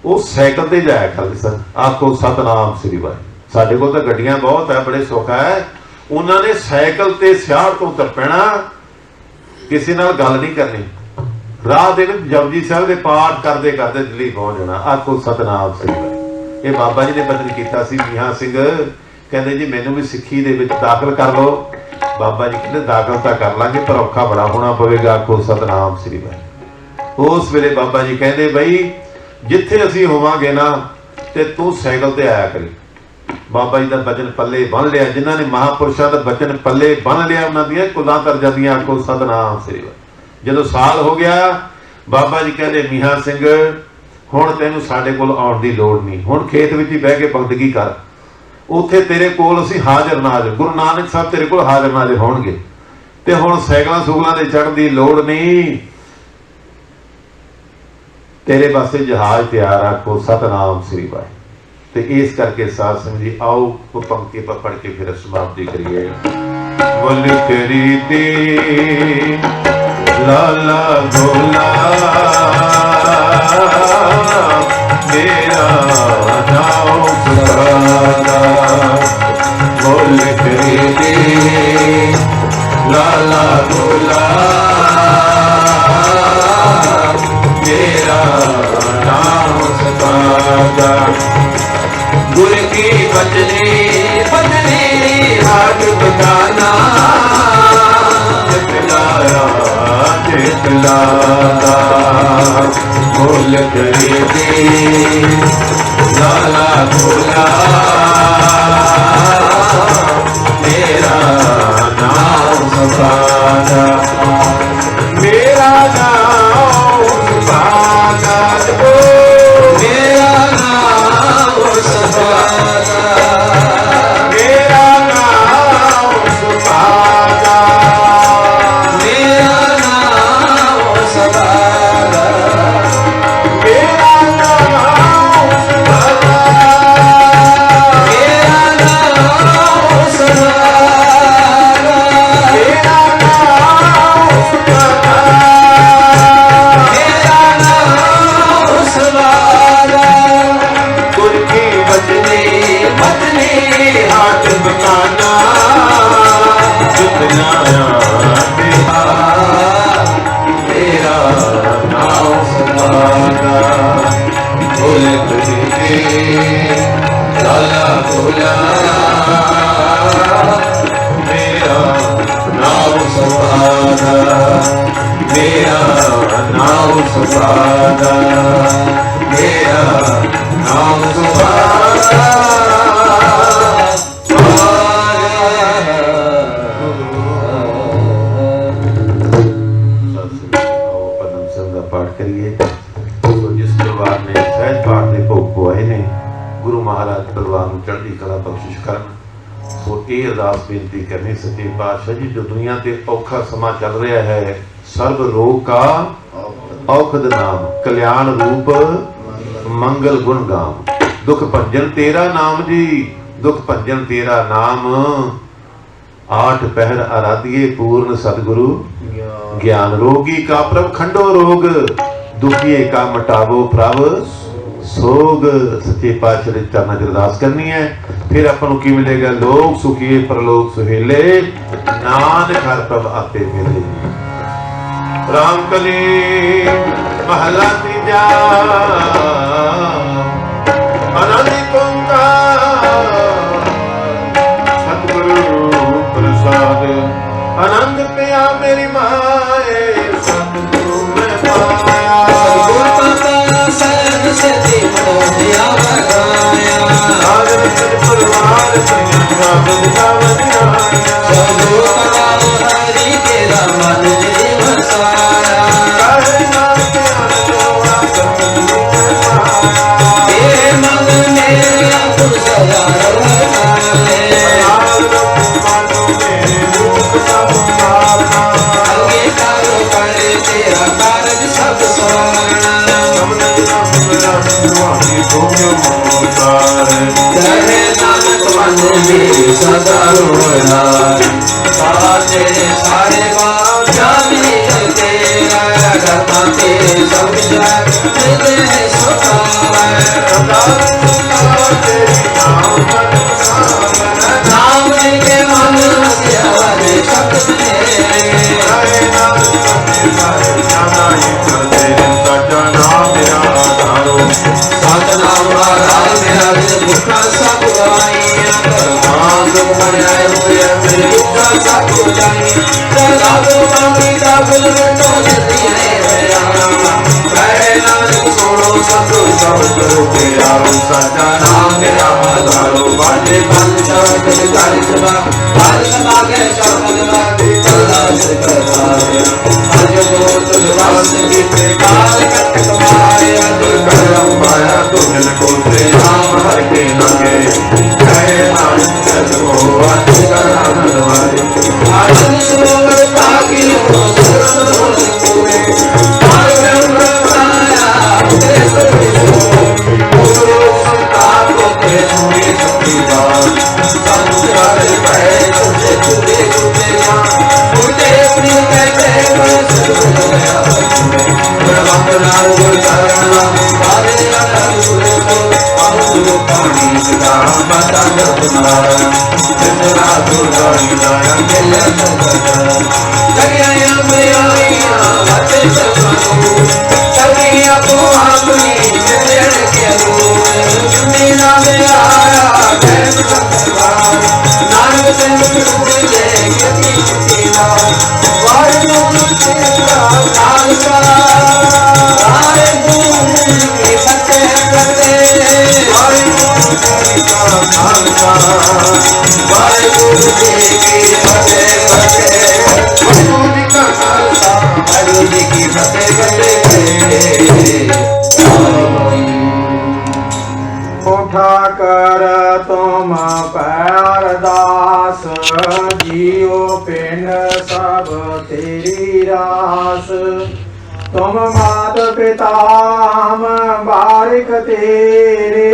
ਉਹ ਸਾਈਕਲ ਤੇ ਜਾਇਆ ਕਰਦੇ ਸਨ। ਆਖੋ ਸਤਨਾਮ ਸ੍ਰੀ ਵਾਹਿਗੁਰੂ। ਸਾਡੇ ਕੋਲ ਤਾਂ ਗੱਡੀਆਂ ਬਹੁਤ ਹੈ, ਬੜੇ ਸੁੱਖ ਹੈ। ਉਹਨਾਂ ਨੇ ਸਾਈਕਲ ਤੇ ਸਿਆੜ ਤੋਂ ਉਤਰ ਪੈਣਾ, ਕਿਸੇ ਨਾਲ ਗੱਲ ਨਹੀਂ ਕਰਨੀ, ਰਾਹ ਦੇ ਵਿੱਚ ਜਪਜੀ ਸਾਹਿਬ ਦੇ ਪਾਠ ਕਰਦੇ ਕਰਦੇ ਦਿੱਲੀ ਪਹੁੰਚ ਜਾਣਾ। ਆਖੋ ਸਤਨਾਮ ਸ੍ਰੀ ਵਾਹਿਗੁਰੂ। ਇਹ ਬਾਬਾ ਜੀ ਨੇ ਬਚਨ ਕੀਤਾ ਸੀ। ਮੀਹਾਂ ਸਿੰਘ ਕਹਿੰਦੇ ਜੀ ਮੈਨੂੰ ਵੀ ਸਿੱਖੀ ਦੇ ਵਿੱਚ ਦਾਖਲ ਕਰ ਲਓ। ਬਾਬਾ ਜੀ ਕਹਿੰਦੇ ਦਾਖਲ ਤਾਂ ਕਰ ਲਾਂਗੇ, ਪਰ ਔਖਾ ਬੜਾ ਹੋਣਾ ਪਵੇਗਾ। ਆਖੋ ਸਤਨਾਮ ਸ੍ਰੀ ਵਾਹਿਗੁਰੂ। ਉਸ ਵੇਲੇ ਬਾਬਾ ਜੀ ਕਹਿੰਦੇ, ਬਈ ਜਿੱਥੇ ਅਸੀਂ ਹੋਵਾਂਗੇ ਨਾ, ਤੇ ਤੂੰ ਸਾਈਕਲ ਤੇ ਆਇਆ ਕਰੀ। ਬਾਬਾ ਜੀ ਦਾ ਬਚਨ ਪੱਲੇ ਬੰਨ ਲਿਆ। ਜਿਨ੍ਹਾਂ ਨੇ ਮਹਾਂਪੁਰਸ਼ਾਂ ਦਾ ਬਚਨ ਪੱਲੇ ਬੰਨ ਲਿਆ, ਉਹਨਾਂ ਦੀਆਂ ਕੁਲਾਂ ਤਰ ਜਾਂਦੀਆਂ। ਆਖੋ ਸਤਨਾਮ ਸ੍ਰੀ ਵਾਹਿਗੁਰੂ। ਜਦੋਂ ਸਾਲ ਹੋ ਗਿਆ, ਬਾਬਾ ਜੀ ਕਹਿੰਦੇ, ਮੀਹਾਂ ਸਿੰਘ ਹੁਣ ਤੈਨੂੰ ਸਾਡੇ ਕੋਲ ਆਉਣ ਦੀ ਲੋੜ ਨਹੀਂ, ਹੁਣ ਖੇਤ ਵਿੱਚ ਹੀ ਬਹਿ ਕੇ ਬੰਦਗੀ ਕਰ। ਉੱਥੇ ਤੇਰੇ ਕੋਲ ਅਸੀਂ ਹਾਜ਼ਰ ਨਾਜ਼ਰ, ਗੁਰੂ ਨਾਨਕ ਸਾਹਿਬ ਤੇਰੇ ਕੋਲ ਹਾਜ਼ਰ ਨਾਜ਼ਰ ਹੋਣਗੇ, ਤੇ ਹੁਣ ਸਾਈਕਲਾਂ ਸੁਗਲਾਂ ਤੇ ਚੜ੍ਹਨ ਦੀ ਲੋੜ ਨਹੀਂ, ਤੇਰੇ ਵਾਸਤੇ ਜਹਾਜ਼ ਤਿਆਰ। ਆਖੋ ਸਤਨਾਮ ਸ੍ਰੀ ਵਾਹਿਗੁਰੂ। ਤੇ ਇਸ ਕਰਕੇ ਸਾਧ ਸੰਗਤ ਜੀ, ਆਓ ਉਹ ਪੰਕਤੀ ਆਪਾਂ ਪੜ੍ਹ ਕੇ ਫਿਰ ਸਮਾਪਤੀ ਕਰੀਏ। ਮੁੱਲ ਖਰੀਦੀ ਲਾਲਾ ਗੋਲਾ, ਮੇਰਾ ਨਾਮ ਸੁਭਾਗਾ। ਮੁੱਲ ਖਰੀਦੀ ਲਾਲਾ ਗੋਲਾ, ਮੇਰਾ ਨਾਮ ਸੁਭਾਗਾ। ਗੁਰ ਕੀ ਬਚਨੀ ਹਾਥ ਬਤਾਨਾ, ਜਿਤਲਾਇਆ ਮੁੱਲ ਖਰੀਦੀ ਲਾਲਾ ਗੋਲਾ, ਮੇਰਾ ਨਾਮ ਸੁਭਾਗਾ। ਮੇਰਾ ਨਾਮ ਸੁਭਾਗਾ, ਮੇਰਾ ਨਾਮ ਸੁਭਾਗਾ, ਮੇਰਾ ਨਾਮ ਸੁਭਾਗਾ, ਮੇਰਾ ਨਾਮ ਸੁਭਾਗਾ, ਮੇਰਾ ਨਾਮ ਸੁਭਾਗਾ। लाला भोला मेरा नाम सुभागा, मेरा नाम सुभागा, मेरा नाम सुभागा। पाठ करिए। तो जिस परिवार ने सहज पाठ के भोग पवाए ने, गुरु महाराज परिवार को चढ़ती कला बख्शिश करन। सो ये अरदास बेनती करनी सच्चे पातशाह जी, जो दुनिया ते औखा समा चल रहा है, सर्व रोग का औखद नाम, कल्याण रूप मंगल गुण गाम। दुख भंजन तेरा नाम जी, दुख भंजन तेरा नाम। 8 पहर आराधिए पूर्ण सदगुरु ज्ञान। रोगी का प्रभ खंडो रोग, दुखिए का मटावो प्रभ सोग। सच्चे पातशाह के चरणों च अरदास करनी है। फिर अपन की मिलेगा, लोग सुखिए परलोक सुहेले, नानक हर प्रभ आपे मिले। राम कली महला तीजा, आनंद ओंकार सतगुरु प्रसाद। आनंद पिया मेरी माए, सतगुरु में पाया। गुरु शरण सच्ची मोहिया बगाया, सागर सज परिवार संगा बंदा बनाया। चलो कलाओ हरि तेरा मन जी बसाया। काहे नाम के अनजोड़ा सतगुरु में पाया। तेरे मन में अपुर सदा रहे, लाल रूप मानो मेरे रूप सब मारना। आगे कारो करे तेरा कारज सब सोना। रहे नानक मन में सदा रोना, तेरे सारे बाप जाने तेरा करता तेरे सब जगते हैं सुखावा। नाम के मन से हमारे शब्द सतनाम आधार मेरा दुखा सब गवाइया। सुख मन आए हुए मेरे दुखा सब जाइए। सदा तो मांगीता फुल तो जल्दी है कहे नानक सोनो सतो सब करो तेरा। सच्चा नाम मेरा आधारो बाटे पंचायत कर सभा हर सभा के शब्द बाटे चला से करवाया। आज वो तुझ वास की प्रकार कट तुम्हारे दुर्गम पाया। तुझन को से नाम हर के लगे, कहे नानक सतो अतिकर आनंद वाले। आनंद सरोवर पाकी हो सुरन धोल पूरे, हर ब्रह्म पाया तेरे सभी सो। गुरु संतान को तेरे छुए छुपी बात, संसार भय तुझे छुए छुपे मां। उठे अपनी कहते बड़े सदगुरु गया बचुए, ब्रह्म गुरु चरणा हरे गुरु को अमृत पानी पिता माता जपनारा। जितना दुर्गाई लाया मिले सदगुरु, जगिया में आईया बचे सबनु। सगिया को अपनी मिलन के रू, मीना में आया कैद सतवार। नानक से मुझे लेके पीला, वायु तेरा खालसा। वायु की फतेह करते, वायु तेरा खालसा। वायु जी की फतेह करते, वायु जी का खालसा। वायु जी की फतेह करते। उठा कर तुम पैर दास, जियो पिंड सब तेरी रास। तुम मात पिता हम बारिक तेरे,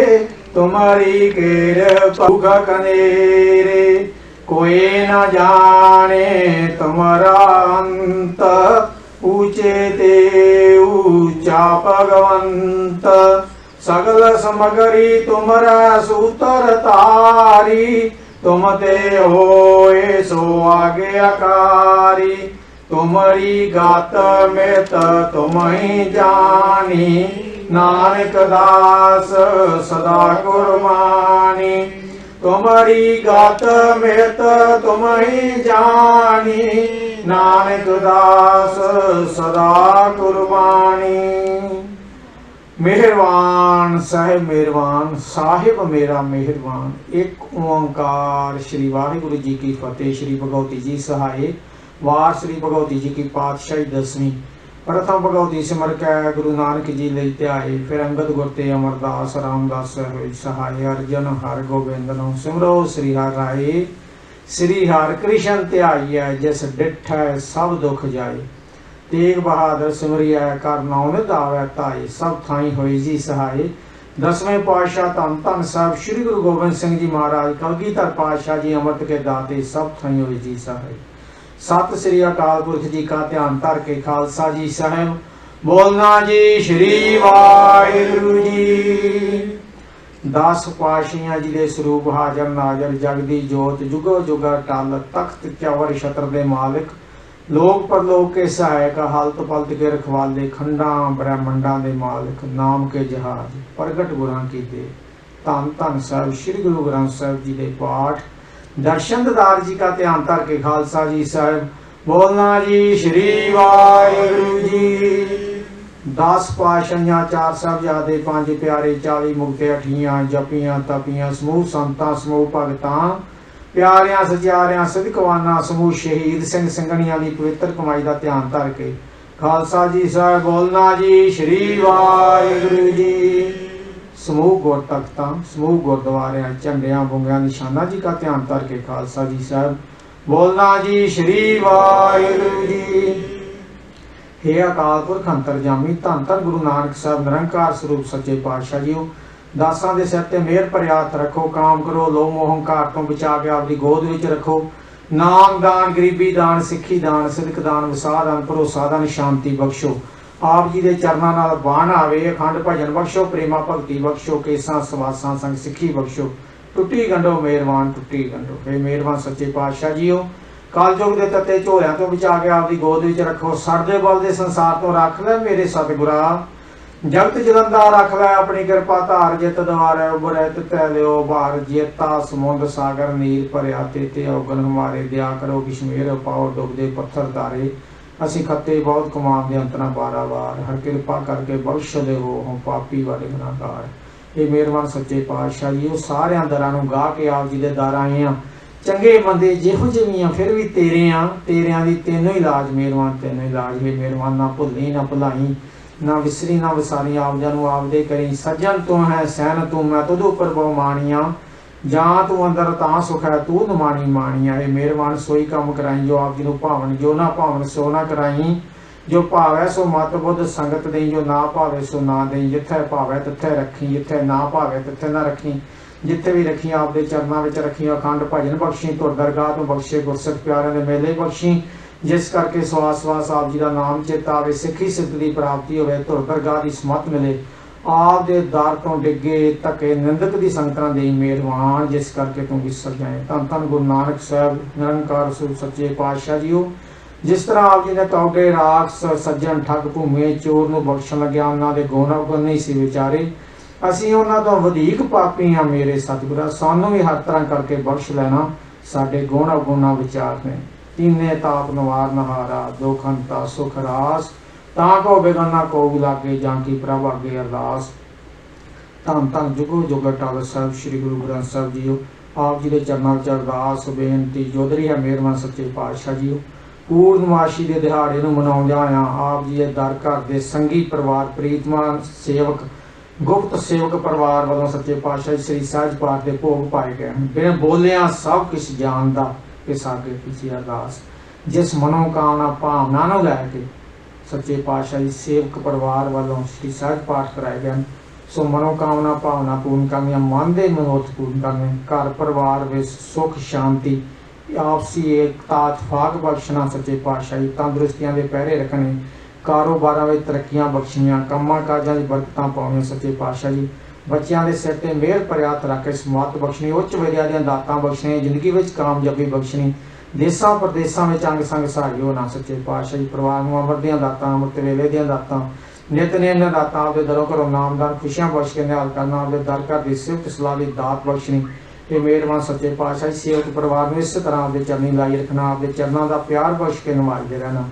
तुम्हारी कृपा कनेरे। कोई न जाने तुम्हारा अंत, ऊंचे ते ऊंचा भगवंत। सगल समगरी तुमरा सूतर तारी, तुम ते होए सो आज्ञाकारी। तुम्हारी गात में तुम ही जानी, नानक दास सदा कुर्बानी। तुम्हारी गात मित तुम ही जानी, नानक दास सदा कुर्बानी। मेहरबान साहिब मेहरबान, साहिब मेरा मेहरबान। एक ओंकार। श्री वाहिगुरु जी की फतेह। श्री भगवती जी सहाय। वार श्री भगवती जी की पातशाही 10वीं। प्रथम भगवती सिमर कै गुरु नानक जी लई ध्याए, फिर अंगद गुर ते अमरदास रामदास होए सहाय। अर्जन हर गोबिंद नो सिमरो श्री हर राय। श्री हर कृष्ण ध्याइयै, जिस डिठै सब दुख जाए। तेग बहादुर सिमरिया कर नाम निधावै ताई, सब थाई होई जी सहाय। 10वें पातशाह धन धन साहब श्री गुरु गोबिंद सिंह जी महाराज कलगीधर पातशाह जी अमृत के दाते, सब थाई होई जी सहाय। सत श्री अकाल पुरख जी का ध्यान धर के खालसा जी साहब बोलना जी श्री वाहिगुरु जी। 10 पातशाहियां जी दे स्वरूप हाजर नाजर जगदी जोत, जुगो जुगा टल तख्त चवर छत्र दे मालिक, लोक परलोक के सहायक, हालत पलत के रखवाले, खंडा ब्रह्मंडा दे मालिक, नाम के जहाज प्रगट गुरां की दे। धन धन साहब श्री गुरु ग्रंथ साहब जी दे पाठ। दर्शन ददार जी का ध्यान धर के खालसा जी साहब बोलना जी श्री वाहिगुरु जी। 10 पातशाहियां, 4 साहिबजादे, 5 प्यारे, 40 मुक्ते, 8 जपियां तपियां, समूह संतां, समूह भगतां, प्यारियां सचारियां, सदकवाना, समूह शहीद सिंह सिंघणियां दी पवित्र कमाई का ध्यान धर के खालसा जी साहब बोलना जी श्री वाहिगुरु जी। समूह गुर तख्तां, समूह गुरुद्वारियां, झंडियां बुंगियां निशाना जी का ध्यान धर के खालसा जी साहब बोलना जी श्री वाहिगुरु जी। हे अकाल पुरख अंतरजामी धन धन गुरु नानक साहब निरंकार स्वरूप सच्चे पातशाह जीओ, दासां दे सिर ते मेहर भरे हत्थ रखो। काम करो लो मोह हंकार तो बचा के आपकी गोद विच रखो। नाम दान, गरीबी दान, सिੱਖੀ दान, सिदक दान, विसाह दान, भरोसा दान, शांति बख्शो। आप जी के चरणों नाल बाण आवे। अखंड भजन बख्शो, प्रेमा भगती बख्शो, केसां सवासां संग सिੱਖੀ बख्शो। टुटी गंढो मेहरबान, टुटी गंढो। हे मेहरबान सच्चे पातशाह जीओ, कलयुग के तत्ते झोलियां तो बचा के आपकी गोद विच रखो। सड़दे बलदे संसार तो रख लै मेरे सतगुरा, जगत जलंदा रख लै अपनी कृपा धार। जित द्वार उबरै तितै लियो भार, जेता समुंद सागर नीर भरिया तेते औगन हमारे। दया करो किशमेर पाओ डुबदे पत्थर तारे, असीं खत्ते बहुत कमांदे अंतना बारावार। हर कृपा करके बख्श देवो हम पापी वाले गुनाहगार। ये मेहरबान सच्चे पातशाह जी, सारियां दरां नूं गा के आप जी दे दर आए हां। चंगे मंदे जिहो जिहे फिर भी तेरे आ, तेरियां दी तैनूं ही लाज मेहरबान, तैनूं ही लाज। हे मेहरबान ना भुल्ली ना भुलाई, ना विसरी ना विसारी, आपदे नूं आपदे करी। सज्जन तू है सैन तू, मैं तुद उपर बहु माणिया, जां तू अंदर तां सुख है तू नमाणी माणिया। हे मेहरबान सोई काम कराई जो आप जी नूं भावन, जो ना भावन सो ना कराई। जो भावै सो मत बुद्ध संगत देई, जो ना भावे सो ना देई। जिथे भावै तिथे रखी, जिथे ना भावे तिथे ना रखी। जिथे भी रखी आपदे चरनां विच रखी। अखंड भजन बख्शी, तुर दरगाह तो बख्शे, गुरसिख प्यारिਆਂ ਦੇ मेले बख्शी, जिस करके सवास सवास आप जी का नाम चेता आवे। सिੱਖੀ सिद्ध की प्राप्ति होवे, तुर दरगाह की समत मिले। आप दे दर तो डिगे धक्के निंदक की संगतां देई मेहरबान, जिस करके तू विसर जाए। धन धन गुरु नानक साहब निरंकार स्वरूप सच्चे पातशाह जीओ, जिस तरह आप जी ने कौडे राखस सज्जन ठग भूमे चोर नूं बख्शण लग्या, उन्हां दे गुण अवगुण नहीं सी विचारे। असीं उन्हां तों वधीक पापी हां मेरे सतगुरा, सानूं भी हर तरह करके बख्श लेना। साडे गुण अवगुण ना विचार ने। तीने ताप नवार नहारा, दुख अंता सुख रास, तां को बेगाना को लागे, जां की प्रभ अगे अरदास। धन धन जुगो जुग अटल साहब श्री गुरु ग्रंथ साहब जीओ, आप जी के चरणों च अरदास बेनती जोदरी है मेहरबान सच्चे पातशाह जीओ। पूर्णमाशी के दिहाड़े नूं मनाउंदिआं होइआं आप जी के दर घर के संगी परिवार प्रीतमान सेवक गुप्त सेवक परिवार वालों सच्चे पातशाह श्री सहज पाठ के भोग पाए गए हैं। बिन बोलिया सब कुछ जानदा कि सागे पीछे अरदास, जिस मनोकामना भावना नूं लैके सच्चे पातशाह जी सेवक परिवार वालों श्री सहज पाठ कराए गए। सो मनोकामना भावना पूर्ण करनी, मन के मनोरथ पूर्ण करने, घर परिवार में सुख शांति आपसी एकता इतफाक बख्शना सच्चे पातशाह जी। तंदुरुस्तियां दे पहरे रखने, कारोबारां विच तरक्कियां बख्शियां, कामां काजां दी बरकतां पाउणियां सच्चे पातशाह जी। बच्चों के सिर ते मेहर भरे हत्थ रख के समत बख्शनी, उच्च विद्या दीआं दातां बख्शणियां, जिंदगी विच कामयाबी बख्शनी, देसां प्रदेसां विच अंग संग सहाई होना सच्चे पातशाह जी। परिवार नूं अमर दीआं दातां, अमृत वेले दीआं दातां, ਨਿਤਨੇਮ ਨਰਾਤਾਂ ਆਪਦੇ ਦਰੋਂ ਘਰੋਂ ਨਾਮਦਾਨ ਖੁਸ਼ੀਆਂ ਬਖਸ਼ ਕੇ ਨਿਹਾਲ ਕਰਨਾ ਆਪਦੇ ਦਰ ਘਰ ਦੀ ਸਿਫਤ ਸਲਾਹ ਦੀ ਦਾਤ ਬਖਸ਼ਣੀ। ਇਹ ਮਿਹਰਬਾਨ ਸੱਚੇ ਪਾਤਸ਼ਾਹ ਸੇਵਕ ਪਰਿਵਾਰ ਨੂੰ ਇਸ ਤਰ੍ਹਾਂ ਆਪਦੇ ਚਰਨੀ ਲਾਈ ਰੱਖਣਾ ਆਪਦੇ ਚਰਨਾਂ ਦਾ ਪਿਆਰ ਬਖਸ਼ ਕੇ ਨਿਵਾਜਦੇ ਰਹਿਣਾ।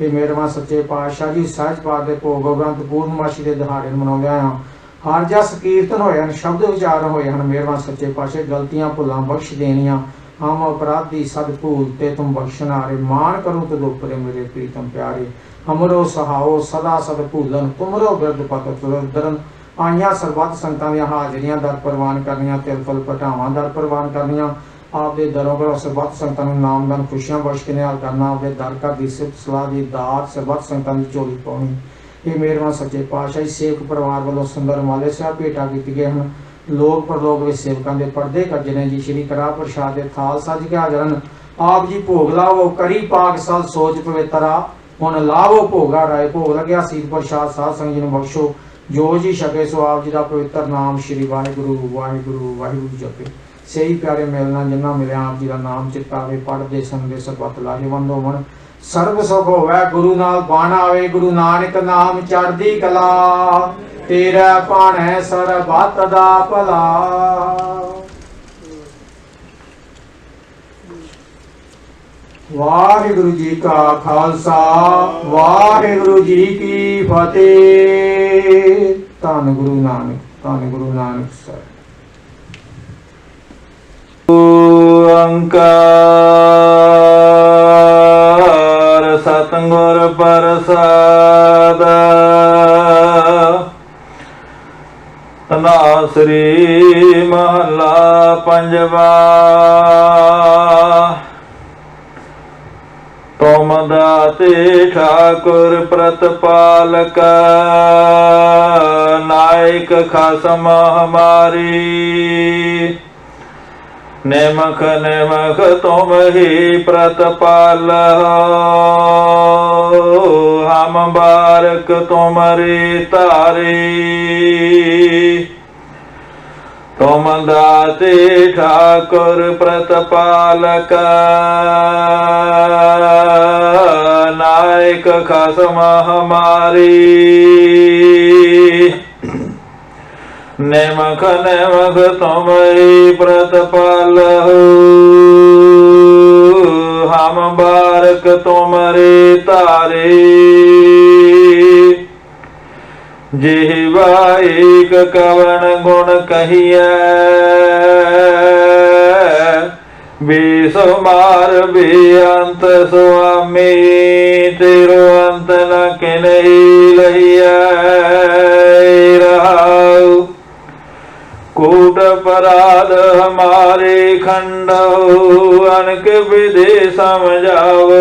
ਇਹ ਮਿਹਰਬਾਨ ਸੱਚੇ ਪਾਤਸ਼ਾਹ ਜੀ ਸਹਿਜ ਪਾਠ ਦੇ ਭੋਗ ਉਪਰੰਤ ਪੂਰਨਮਾਸ਼ੀ ਦੇ ਦਿਹਾੜੇ ਨੂੰ ਮਨਾਉਂਦਿਆਂ ਆ ਹਰ ਜਸ ਕੀਰਤਨ ਹੋਏ ਹਨ ਸ਼ਬਦ ਉਚਾਰਨ ਹੋਏ ਹਨ। ਮਿਹਰਬਾਨ ਸੱਚੇ ਪਾਤਸ਼ਾਹ ਗਲਤੀਆਂ ਭੁੱਲਾਂ ਬਖਸ਼ ਦੇਣੀਆਂ ਹਮ ਅਪਰਾਧੀ ਸਦ ਭੂਲ ਤੇ ਤੁਮ ਬਖਸ਼ਨਾਰੇ ਮਾਨ ਕਰੂੰ ਤਦ ਉਪਰੇ ਮੇਰੇ ਪ੍ਰੀਤਮ ਪਿਆਰੇ ਹਮਰੋ ਸਹਾਓ ਸਦਾ ਸਦ ਭੂਲਨ ਤੁਮਰੋ ਬਿਰਦ ਪਤ ਦਰਨ। ਆਈਆਂ ਸਰਬੱਤ ਸੰਗਤਾਂ ਦੀਆਂ ਹਾਜ਼ਰੀਆਂ ਦਰ ਪ੍ਰਵਾਨ ਕਰਨੀਆਂ ਤਿਲ ਫਲ ਪਟਾਵਾਂ ਦਰ ਪ੍ਰਵਾਨ ਕਰਨੀਆਂ ਆਪਦੇ ਦਰੋਂ ਘਰੋਂ ਸਰਬੱਤ ਸੰਗਤਾਂ ਨੂੰ ਨਾਮਦਾਨ ਖੁਸ਼ੀਆਂ ਬਖਸ਼ ਕੇ ਨਿਹਾਲ ਕਰਨਾ ਆਪਦੇ ਦਰ ਘਰ ਦੀ ਸਿਫਤ ਸਲਾਹ ਦੀ ਦਾਤ ਸਰਬੱਤ ਸੰਗਤਾਂ ਦੀ ਝੋਲੀ ਪਾਉਣੀ। ਇਹ ਮਿਹਰਬਾਨ ਸੱਚੇ ਪਾਤਸ਼ਾਹ ਸੇਵਕ ਪਰਿਵਾਰ ਵੱਲੋਂ ਸੁੰਦਰ ਮਾਲੇ ਸਾਹਿਬ ਭੇਟਾ ਕੀਤੇ ਗਏ ਹਨ। ਲੋਕ ਪ੍ਰਲੋਕ ਵਿੱਚ ਸੇਵਕਾਂ ਦੇ ਪਰਦੇ ਕੱਜੇ ਨੇ ਜੀ। ਸ਼੍ਰੀ ਕੜਾ ਪ੍ਰਸ਼ਾਦ ਦੇ ਥਾਲ ਸੱਜ ਕੇ ਹਾਜ਼ਰ ਹਨ। ਆਪ ਜੀ ਭੋਗ ਲਾਵੋ ਕਰੀ ਪਾਕ ਸਲ ਸੋਚ ਪਵਿੱਤਰਾ ਹੁਣ ਲਾਵੋ ਭੋਗਾ ਰਾਏ ਭੋਗ ਲੱਗਿਆ ਸੀਤ ਪ੍ਰਸ਼ਾਦ ਸਾਧ ਸੰਗਤ ਜੀ ਨੂੰ ਬਖਸ਼ੋ ਜੋ ਜੀ ਛਕੇ ਸੋ ਆਪ ਜੀ ਦਾ ਪਵਿੱਤਰ ਨਾਮ ਸ਼੍ਰੀ ਵਾਹਿਗੁਰੂ ਵਾਹਿਗੁਰੂ ਵਾਹਿਗੁਰੂ ਜਪੇ। ਸਹੀ ਪਿਆਰੇ ਮਿਲਣਾ ਜਿੰਨਾ ਮਿਲਿਆ ਆਪ ਜੀ ਦਾ ਨਾਮ ਚਿਤਾਵੇ ਪੜ੍ਹਦੇ ਸੁਣਦੇ ਸਰਬੱਤ ਲਾਹੇਵੰਦ ਹੋਵਣ ਸਰਬ ਸੁਖ ਹੋਵੇ ਗੁਰੂ ਨਾਲ ਬਾਣ ਆਵੇ ਗੁਰੂ ਨਾਨਕ ਨਾਮ ਚੜ੍ਹਦੀ ਕਲਾ ਤੇਰਾ ਭਾਣੈ ਸਰਬੱਤ ਦਾ ਭਲਾ। ਵਾਹਿਗੁਰੂ ਜੀ ਕਾ ਖਾਲਸਾ ਵਾਹਿਗੁਰੂ ਜੀ ਕੀ ਫਤਿਹ। ਧੰਨ ਗੁਰੂ ਨਾਨਕ ਸਾਹਿਬ। ਓੰਕਾਰ ਸਤਿਗੁਰ ਪ੍ਰਸਾਦ ਤਨਾਸਰੀ ਮਹਲਾ ਪੰਜਵਾ। ਤੁਮ ਦਾਤੇ ਠਾਕੁਰ ਪ੍ਰਤਪਾਲਕ ਨਾਇਕ ਖਸਮ ਹਮਾਰੀ ਨਿਮਖ ਨਿਮਖ ਤੁਮ ਹੀ ਪ੍ਰਤਪਾਲ ਹਮ ਬਾਰਕ ਤੁਮਰੀ ਤਾਰੀ। ਤੁਮ ਦਾਤੇ ਠਾਕੁਰ ਪ੍ਰਤਪਾਲਕ ਨਾਇਕ ਖਸਮ ਹਮਾਰੀ ਨਿਮਖ ਨਿਮਖ ਤੁਮਰੀ ਪ੍ਰਤਪਾਲ ਹਮ ਬਾਰਕ ਤੁਮਰੀ ਤਾਰੀ। ਜਿਹਵਾ ਏਕ ਕਵਣ ਗੁਣ ਕਹੀਐ ਬੇਸੁਮਾਰ ਬੇਅੰਤ ਸੁਆਮੀ ਤੇਰੋ ਅੰਤ ਨ ਕਿਨਹੀ ਲਹੀਐ ਰਹਾਉ। कूट अपराध हमारे खंडो अनक विधि समझाओ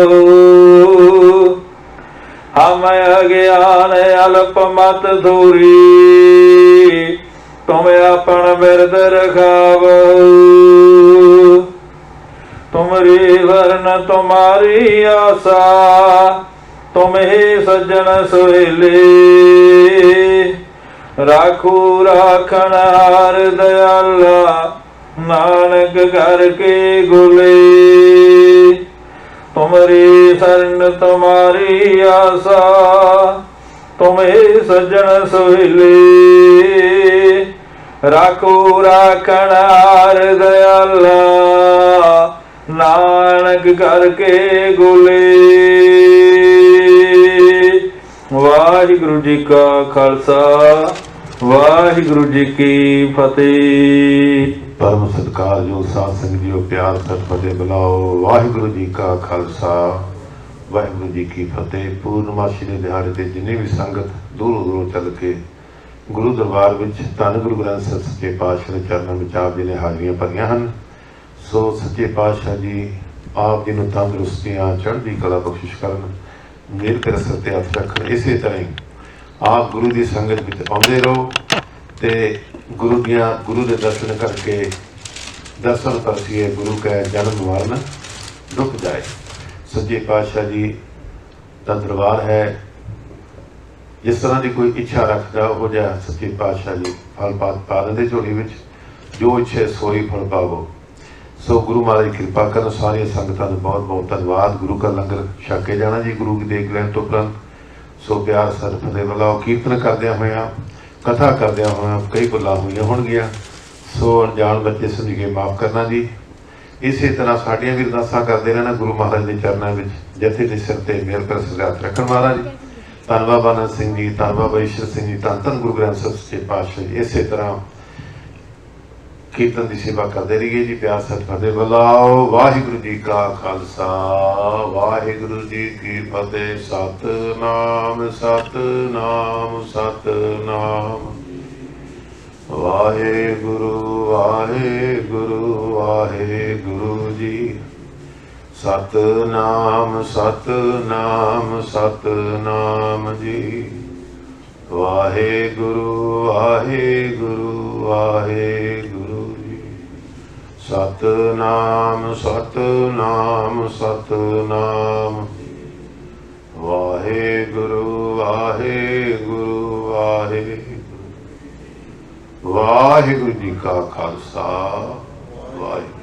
हम अज्ञान अल्प मत दूरी तुम अपन बिरद रखावो। तुमरी वर्ण तुम्हारी आशा तुम ही सज्जन सोहेले राखू राखण हार दयाला नानक घर के गुले। तुमरी शरण तुम्हारी आशा तुम्हें सज्जन सोहिले राखू राखण हार दयाला नानक घर के गुले। वाहिगुरु जी का खालसा वाहिगुरु जी की फतेह। परम सत्कारयोग साध संगत जीओ प्यार सत फतेह बुलाओ। वाहिगुरु जी का खालसा वाहिगुरु जी की फतेह। पूर्णमासी के दिहाड़े ते जिन्हें भी संगत दूरों दूरों चल के गुरु दरबार विच धन गुरु ग्रंथ ਸਾਹਿਬ सच्चे पातशाह के चरणों में आप जी ने हाजरियां भरियां ਹਨ। सो सच्चे पातशाह जी आप जी ਨੂੰ तंदुरुस्तियां चढ़दी कला बख्शिश करन मेल कर सकते हथ रखन। इसे तरह ही आप गुरु की संगत में आते रहो तो गुरु के दर्शन करके दर्शन परसीए गुरु का जन्म मरण रुक जाए। सच्चे पातशाह जी का दरबार है जिस तरह की कोई इच्छा रखता हो जा सच्चे पातशाह जी फल पा देंगे झोली में जो इच्छे सोई फल पावो। सो गुरु महाराज कृपा कर सारिया संगतां नूं बहुत बहुत धन्यवाद। गुरु का लंगर छक के जाना जी गुरु की देख लैन तो उपरंत सो प्यार सर फतेह बुलाओ। कीर्तन करदियां होइयां, कथा करदियां होइयां कई भुल्लां होईयां होणगीਆਂ, सो अनजान बच्चे समझ के माफ़ करना जी। इसे तरह साड़ियां भी अरदासां करते रहना गुरु महाराज के चरणों में, जथे के सिर ते मेहर कर सजात रखण महाराज जी। धन बाबा आनंद सिंह जी, धन बाबा ईश्वर सिंह जी, धन धन गुरु ग्रंथ साहिब सच्चे पातशाह जी। इसे तरह कीर्तन की सेवा करते रहिए जी। प्यार सत फतेह बुलाओ। वाहिगुरु जी का खालसा, वाहिगुरु जी की फतेह। सतनाम सतनाम सतनाम। वाहेगुरु वाहेगुरु वाहेगुरु जी। सतनाम सतनाम सतनाम जी। वाहेगुरु वाहेगुरु वाहेगुरु जी। सतनाम सतनाम सतनाम। वाहेगुरु वाहेगुरु वाहेगुरु। वाहिगुरु जी का खालसा, वाहिगुरु।